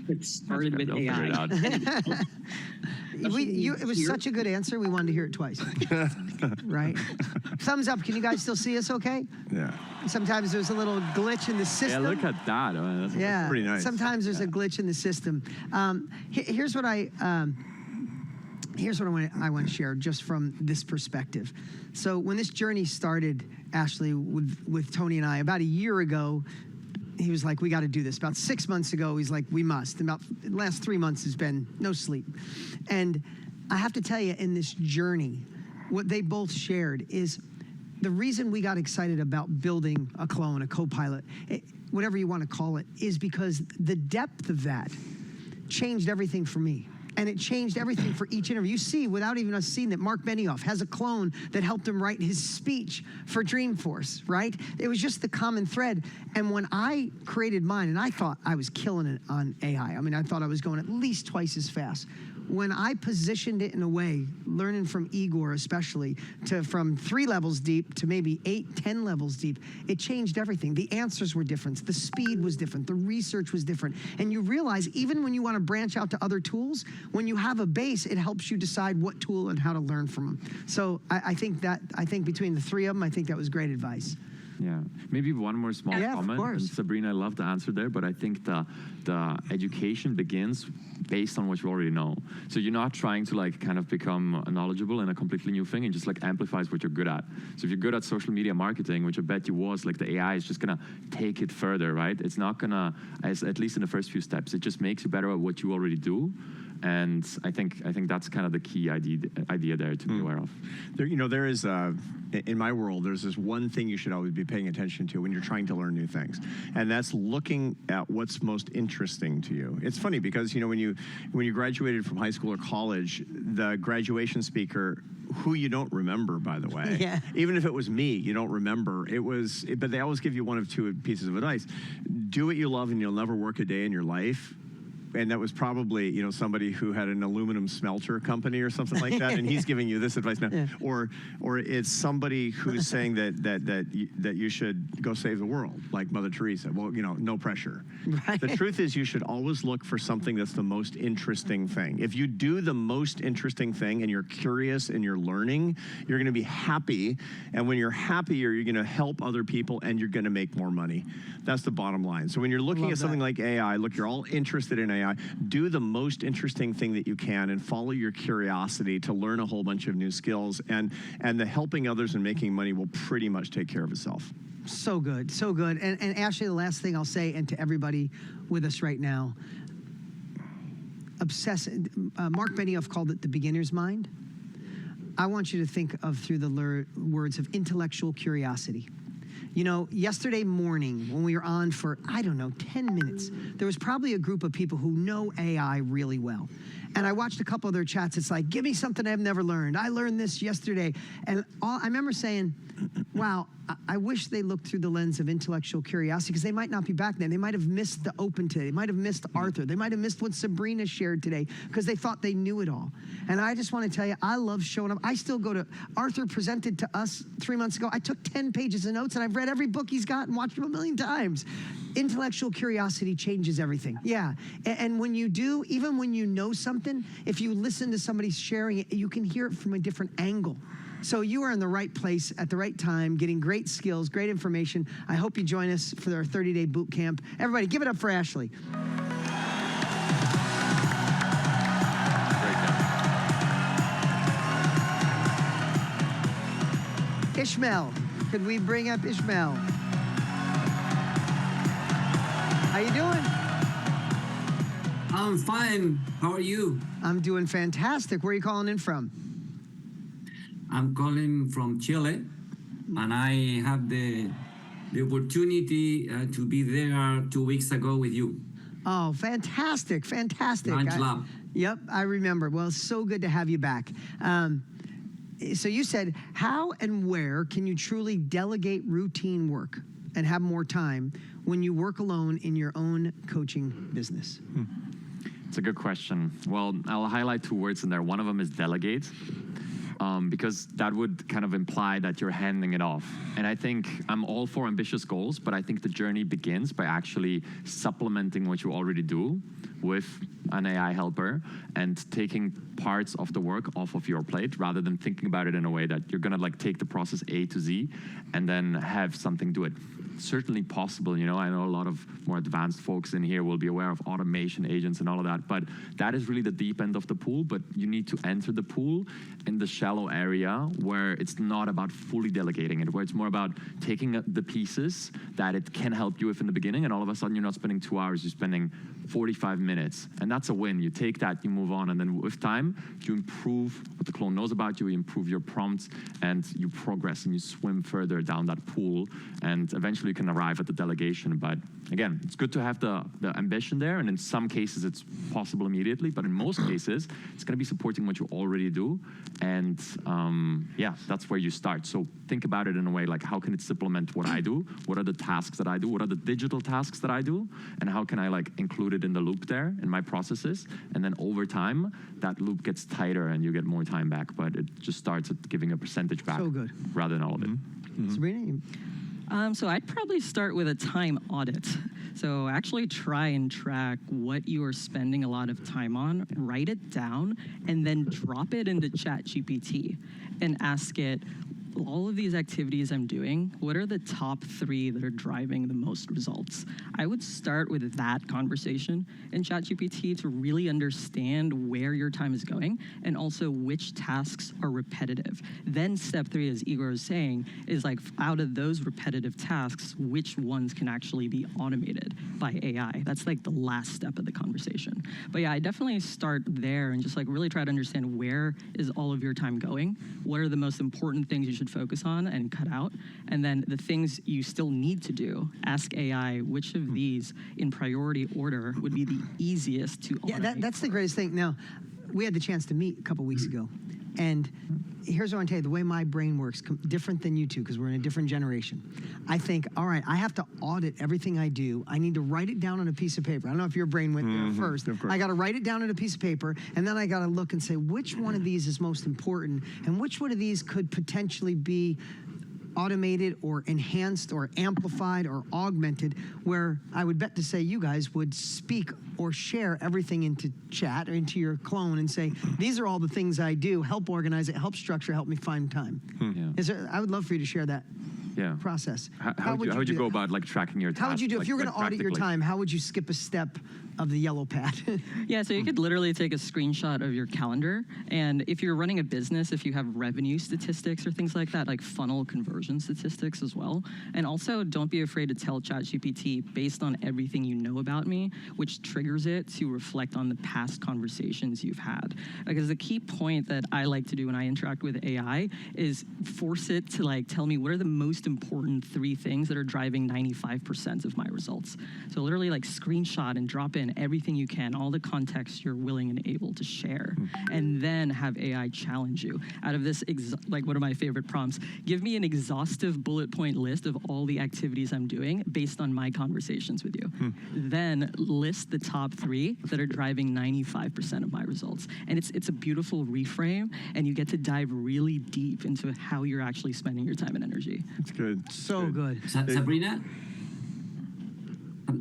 Get started with AI. It was such a good answer. We wanted to hear it twice. Right? Thumbs up. Can you guys still see us okay? Yeah. Sometimes there's a little glitch in the system. Yeah, look at that. Oh, that's pretty nice. Sometimes there's a glitch in the system. Here's what I want to share just from this perspective. So when this journey started, Ashley, with Tony and I, about a year ago, he was like, we got to do this. About 6 months ago, he's like, we must. And about the last 3 months has been no sleep. And I have to tell you, in this journey, what they both shared is the reason we got excited about building a clone, a co-pilot, whatever you want to call it, is because the depth of that changed everything for me. And it changed everything for each interview. You see, without even us seeing that, Mark Benioff has a clone that helped him write his speech for Dreamforce, right? It was just the common thread. And when I created mine, and I thought I was killing it on AI. I mean, I thought I was going at least twice as fast. When I positioned it in a way, learning from Igor especially, from 3 levels deep to maybe 8, 10 levels deep, it changed everything. The answers were different. The speed was different. The research was different. And you realize even when you want to branch out to other tools, when you have a base, it helps you decide what tool and how to learn from them. So I think between the 3 of them, I think that was great advice. Yeah, maybe one more small comment. Of course. And Sabrina, I love the answer there, but I think the education begins based on what you already know. So you're not trying to like kind of become knowledgeable in a completely new thing, and just like amplifies what you're good at. So if you're good at social media marketing, which I bet you was, like the AI is just gonna take it further, right? It's not gonna, at least in the first few steps, it just makes you better at what you already do. And I think that's kind of the key idea there to be aware of. There is in my world, there's this one thing you should always be paying attention to when you're trying to learn new things, and that's looking at what's most interesting to you. It's funny because when you graduated from high school or college, the graduation speaker, who you don't remember, by the way, yeah. Even if it was me, you don't remember. But they always give you one of 2 pieces of advice: do what you love, and you'll never work a day in your life. And that was probably, somebody who had an aluminum smelter company or something like that, and he's giving you this advice now. Yeah. Or it's somebody who's saying that you should go save the world, like Mother Teresa. Well, no pressure. Right. The truth is, you should always look for something that's the most interesting thing. If you do the most interesting thing and you're curious and you're learning, you're going to be happy. And when you're happier, you're going to help other people and you're going to make more money. That's the bottom line. So when you're looking at something like AI, look, you're all interested in AI. Do the most interesting thing that you can and follow your curiosity to learn a whole bunch of new skills, and the helping others and making money will pretty much take care of itself. So good, so good. And Ashley, the last thing I'll say, and to everybody with us right now, Mark Benioff called it the beginner's mind. I want you to think of through the words of intellectual curiosity. Yesterday morning when we were on for, 10 minutes, there was probably a group of people who know AI really well. And I watched a couple of their chats. It's like, give me something I've never learned. I learned this yesterday. And I remember saying, wow, I wish they looked through the lens of intellectual curiosity, because they might not be back then. They might have missed the open today. They might have missed Arthur. They might have missed what Sabrina shared today because they thought they knew it all. And I just want to tell you, I love showing up. I still go to, Arthur presented to us 3 months ago. I took 10 pages of notes and I've read every book he's got and watched him 1,000,000 times. Intellectual curiosity changes everything. Yeah. And when you do, even when you know something, if you listen to somebody sharing it, you can hear it from a different angle. So you are in the right place at the right time, getting great skills, great information. I hope you join us for our 30-day boot camp. Everybody, give it up for Ashley. Ishmael, could we bring up Ishmael? How you doing? I'm fine. How are you? I'm doing fantastic. Where are you calling in from? I'm calling from Chile, and I have the opportunity to be there 2 weeks ago with you. Oh, fantastic, fantastic. Lunch Lab. Yep, I remember. Well, it's so good to have you back. So you said, how and where can you truly delegate routine work and have more time when you work alone in your own coaching business? It's a good question. Well, I'll highlight 2 words in there. One of them is delegate. because that would kind of imply that you're handing it off. And I think I'm all for ambitious goals, but I think the journey begins by actually supplementing what you already do with an AI helper and taking parts of the work off of your plate rather than thinking about it in a way that you're gonna like take the process A to Z and then have something do it. Certainly possible, you know, I know a lot of more advanced folks in here will be aware of automation agents and all of that, but that is really the deep end of the pool, but you need to enter the pool in the shallow area where it's not about fully delegating it, where it's more about taking the pieces that it can help you with in the beginning, and all of a sudden you're not spending 2 hours, you're spending 45 minutes, and that's a win. You take that, you move on, and then with time, you improve what the clone knows about you, you improve your prompts, and you progress and you swim further down that pool, and eventually you can arrive at the delegation. But again, it's good to have the ambition there, and in some cases it's possible immediately, but in most cases, it's gonna be supporting what you already do, and yeah, that's where you start. So think about it in a way like, how can it supplement what I do? What are the tasks that I do? What are the digital tasks that I do? And how can I like include it in the loop there in my processes? And then over time, that loop gets tighter and you get more time back, but it just starts at giving a percentage back So good. rather than all of it. Sabrina, you- So I'd probably start with a time audit. So actually try and track what you are spending a lot of time on, write it down, and then drop it into ChatGPT and ask it, all of these activities I'm doing, what are the top 3 that are driving the most results? I would start with that conversation in ChatGPT to really understand where your time is going and also which tasks are repetitive. Then step 3, as Igor was saying, is like out of those repetitive tasks, which ones can actually be automated by AI? That's like the last step of the conversation. But yeah, I definitely start there and just like really try to understand where is all of your time going? What are the most important things you should focus on and cut out? And then the things you still need to do, ask AI which of these in priority order would be the easiest to automate. Yeah, that's the greatest thing. Now, we had the chance to meet a couple weeks ago, and here's what I want to tell you, the way my brain works, different than you two, because we're in a different generation. I think, all right, I have to audit everything I do. I need to write it down on a piece of paper. I don't know if your brain went there first. of course. I got to write it down on a piece of paper, and then I got to look and say, which one of these is most important, and which one of these could potentially be automated or enhanced or amplified or augmented, where I would bet to say you guys would speak or share everything into chat or into your clone and say, these are all the things I do, help organize it, help structure, help me find time. I would love for you to share that process. How would you go about like tracking your tasks? How would you do, like, if you were going to audit your practically? time, how would you skip a step of the yellow pad? Yeah, so you could literally take a screenshot of your calendar, and if you're running a business, if you have revenue statistics or things like that, like funnel conversion statistics as well. And also, don't be afraid to tell ChatGPT, based on everything you know about me, which triggers it to reflect on the past conversations you've had. Because the key point that I like to do when I interact with AI is force it to like tell me what are the most important 3 things that are driving 95% of my results. So literally like screenshot and drop in everything you can, all the context you're willing and able to share, and then have AI challenge you. Out of this, like one of my favorite prompts, give me an exhaustive bullet point list of all the activities I'm doing based on my conversations with you. Then list the top 3 that are driving 95% of my results. And it's a beautiful reframe, and you get to dive really deep into how you're actually spending your time and energy. That's good. So good. Sabrina,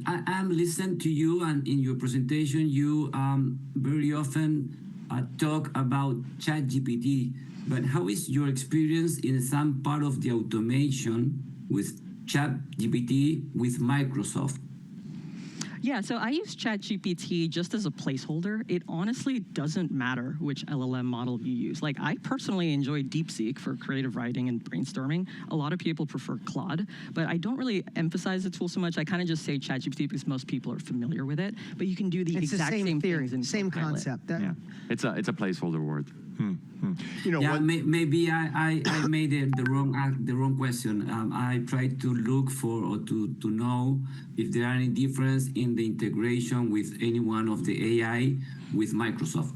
I'm listening to you, and in your presentation, you very often talk about ChatGPT. But how is your experience in some part of the automation with ChatGPT with Microsoft? Yeah, so I use ChatGPT just as a placeholder. It honestly doesn't matter which LLM model you use. Like, I personally enjoy DeepSeek for creative writing and brainstorming. A lot of people prefer Claude, but I don't really emphasize the tool so much. I kind of just say ChatGPT because most people are familiar with it, but you can do the It's exact the same same theory, things in same Copilot. concept. Yeah, it's a placeholder word. You know, Yeah, one, maybe I made the wrong question. I tried to look for or to know if there are any difference in the integration with any one of the AI with Microsoft.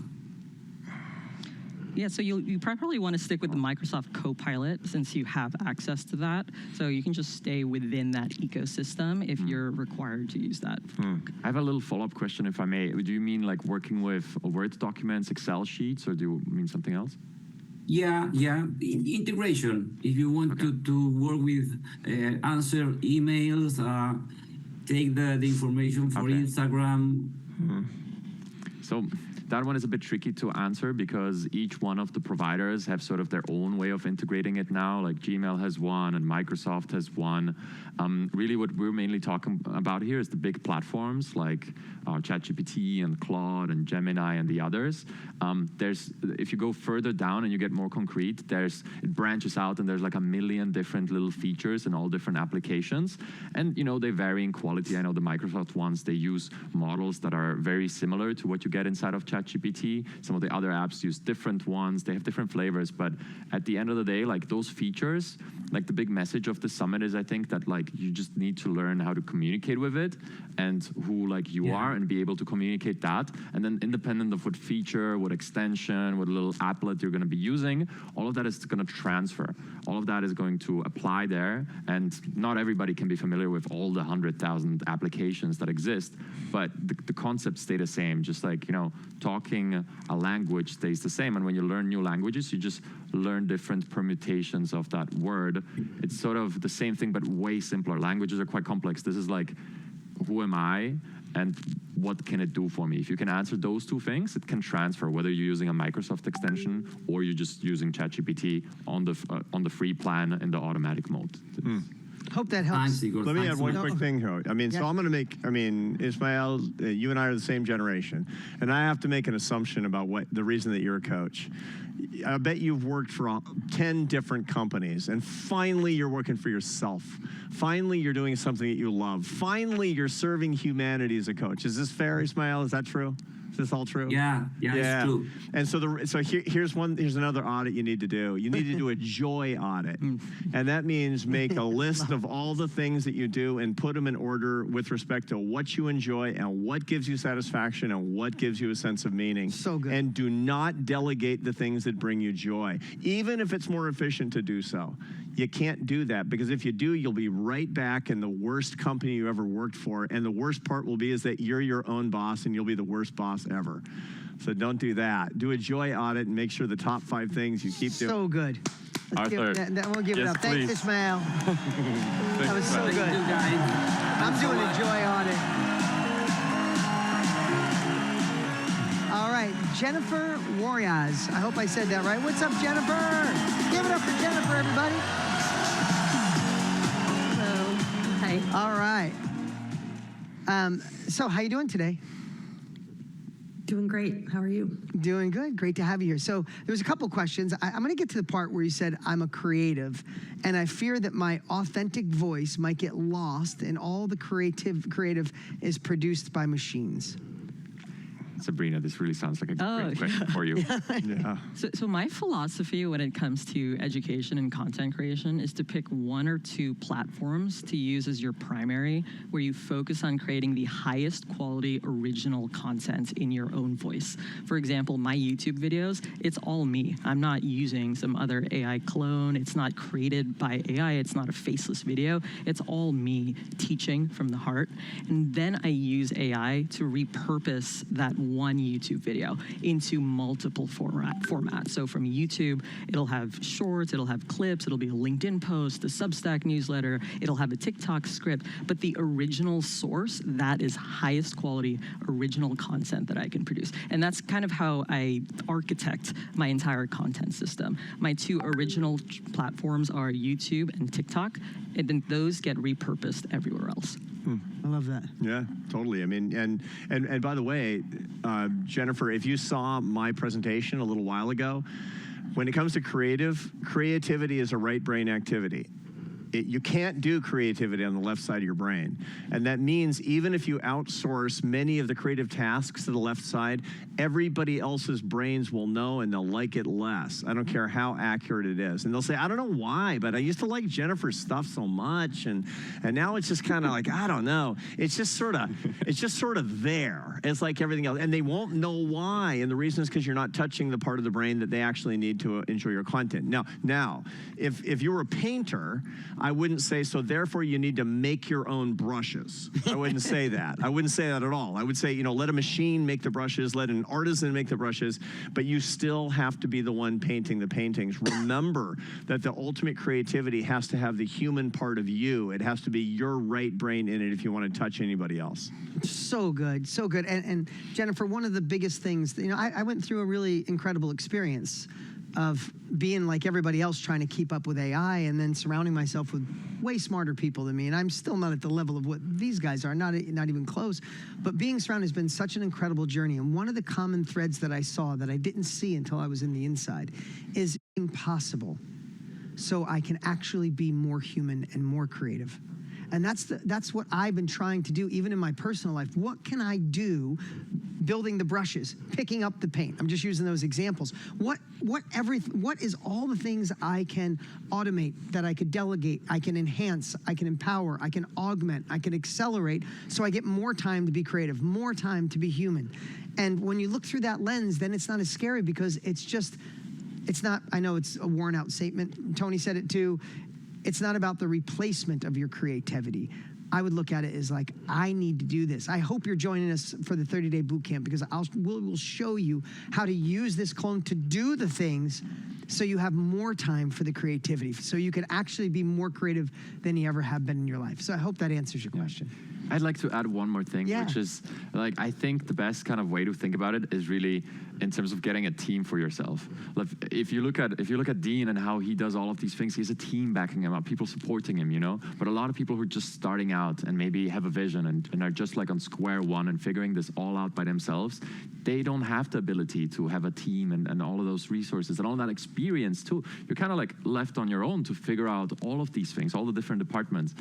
Yeah, so you probably want to stick with the Microsoft Copilot since you have access to that. So you can just stay within that ecosystem if you're required to use that. I have a little follow-up question, if I may. Do you mean like working with Word documents, Excel sheets, or do you mean something else? Yeah, integration. If you want to work with answer emails, take the information for Instagram. So that one is a bit tricky to answer because each one of the providers have sort of their own way of integrating it now. Like Gmail has one and Microsoft has one. Really what we're mainly talking about here is the big platforms like ChatGPT and Claude and Gemini and the others. If you go further down and you get more concrete, it branches out and there's like a million different little features in all different applications. And they vary in quality. I know the Microsoft ones, they use models that are very similar to what you get inside of ChatGPT. Some of the other apps use different ones. They have different flavors, but at the end of the day, like those features, like the big message of the summit is I think that like you just need to learn how to communicate with it and who like you are and be able to communicate that. And then independent of what feature, what extension, what little applet you're gonna be using, all of that is gonna transfer. All of that is going to apply there. And not everybody can be familiar with all the 100,000 applications that exist, but the concepts stay the same. Just like, talking a language stays the same. And when you learn new languages, you just learn different permutations of that word. It's sort of the same thing, but way simpler. Languages are quite complex. This is like, who am I and what can it do for me? If you can answer those two things, it can transfer, whether you're using a Microsoft extension or you're just using ChatGPT on the free plan in the automatic mode. Hope that helps. Let me add one quick thing here. So I'm going to make, Ismael, you and I are the same generation, and I have to make an assumption about the reason that you're a coach. I bet you've worked for 10 different companies, and finally you're working for yourself. Finally, you're doing something that you love. Finally, you're serving humanity as a coach. Is this fair, Ismael? Is that true? Is this all true? Yeah, it's true. And so here's another audit you need to do. You need to do a joy audit. And that means make a list of all the things that you do and put them in order with respect to what you enjoy and what gives you satisfaction and what gives you a sense of meaning. So good. And do not delegate the things that bring you joy, even if it's more efficient to do so. You can't do that, because if you do, you'll be right back in the worst company you ever worked for. And the worst part will be is that you're your own boss and you'll be the worst boss ever. So don't do that. Do a joy audit and make sure the top 5 things you keep doing. So good. Arthur. We'll give it up. Please. Thanks, Ismael. That was so good. I'm doing a joy audit. All right, Jennifer Warriors. I hope I said that right. What's up, Jennifer? Give it up for Jennifer, everybody. Hello. Hi. All right. So how you doing today? Doing great. How are you? Doing good. Great to have you here. So there's a couple questions. I'm going to get to the part where you said I'm a creative, and I fear that my authentic voice might get lost and all the creative is produced by machines. Sabrina, this really sounds like a great question for you. Yeah. So my philosophy when it comes to education and content creation is to pick 1 or 2 platforms to use as your primary, where you focus on creating the highest quality original content in your own voice. For example, my YouTube videos, it's all me. I'm not using some other AI clone. It's not created by AI. It's not a faceless video. It's all me teaching from the heart. And then I use AI to repurpose that one YouTube video into multiple formats. So from YouTube, it'll have shorts, it'll have clips, it'll be a LinkedIn post, a Substack newsletter, it'll have a TikTok script, but the original source, that is highest quality original content that I can produce. And that's kind of how I architect my entire content system. My 2 original platforms are YouTube and TikTok, and then those get repurposed everywhere else. I love that. Yeah, totally. And by the way, Jennifer, if you saw my presentation a little while ago, when it comes to creativity is a right brain activity. You can't do creativity on the left side of your brain. And that means even if you outsource many of the creative tasks to the left side, everybody else's brains will know and they'll like it less. I don't care how accurate it is. And they'll say, I don't know why, but I used to like Jennifer's stuff so much. And now it's just kind of like, I don't know. It's just sort of there. It's like everything else. And they won't know why. And the reason is because you're not touching the part of the brain that they actually need to enjoy your content. Now, if you were a painter, I wouldn't say, so therefore you need to make your own brushes. I wouldn't say that. I wouldn't say that at all. I would say, let a machine make the brushes, let an artisan make the brushes, but you still have to be the one painting the paintings. Remember that the ultimate creativity has to have the human part of you. It has to be your right brain in it if you want to touch anybody else. So good, so good. And Jennifer, one of the biggest things, I went through a really incredible experience of being like everybody else trying to keep up with AI and then surrounding myself with way smarter people than me. And I'm still not at the level of what these guys are, not even close. But being surrounded has been such an incredible journey. And one of the common threads that I saw that I didn't see until I was in the inside is impossible. So I can actually be more human and more creative. And that's what I've been trying to do, even in my personal life. What can I do building the brushes, picking up the paint? I'm just using those examples. What is all the things I can automate, that I could delegate, I can enhance, I can empower, I can augment, I can accelerate, so I get more time to be creative, more time to be human. And when you look through that lens, then it's not as scary, because it's not, I know it's a worn out statement. Tony said it too. It's not about the replacement of your creativity. I would look at it as like, I need to do this. I hope you're joining us for the 30-day boot camp, because we'll show you how to use this clone to do the things so you have more time for the creativity, so you can actually be more creative than you ever have been in your life. So I hope that answers your question. I'd like to add one more thing, Yeah. which is, like, I think the best kind of way to think about it is really in terms of getting a team for yourself. Like, if you look at Dean and how he does all of these things, he has a team backing him up, people supporting him, But a lot of people who are just starting out and maybe have a vision and are just like on square one and figuring this all out by themselves, they don't have the ability to have a team and all of those resources and all that experience too. You're kind of like left on your own to figure out all of these things, all the different departments,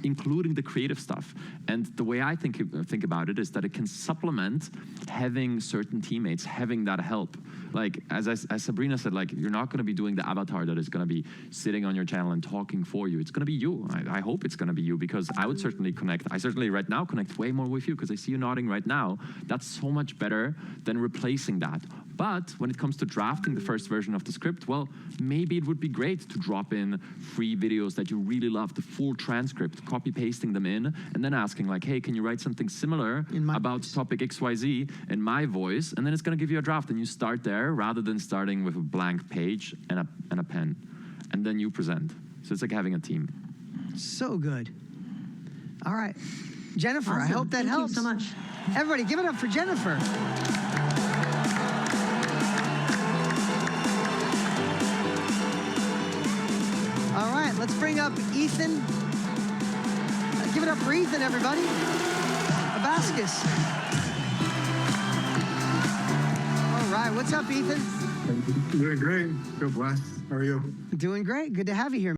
including the creative stuff. And the way I think about it is that it can supplement having certain teammates, having that help. Like, as Sabrina said, like, you're not going to be doing the avatar that is going to be sitting on your channel and talking for you. It's going to be you. I hope it's going to be you, because I would certainly connect. I certainly right now connect way more with you, because I see you nodding right now. That's so much better than replacing that. But when it comes to drafting the first version of the script, well, maybe it would be great to drop in free videos that you really love, the full transcript, copy-pasting them in, and then asking like, hey, can you write something similar about topic XYZ in my voice? And then it's going to give you a draft, and you start there rather than starting with a blank page and a pen. And then you present. So it's like having a team. So good. All right. Jennifer, Awesome. I hope that helps. Thank you so much. Everybody, give it up for Jennifer. All right, let's bring up Ethan. Give it up for Ethan, everybody. Abascus. All right, what's up, Ethan? Doing great. Feel blessed. How are you? Doing great. Good to have you here.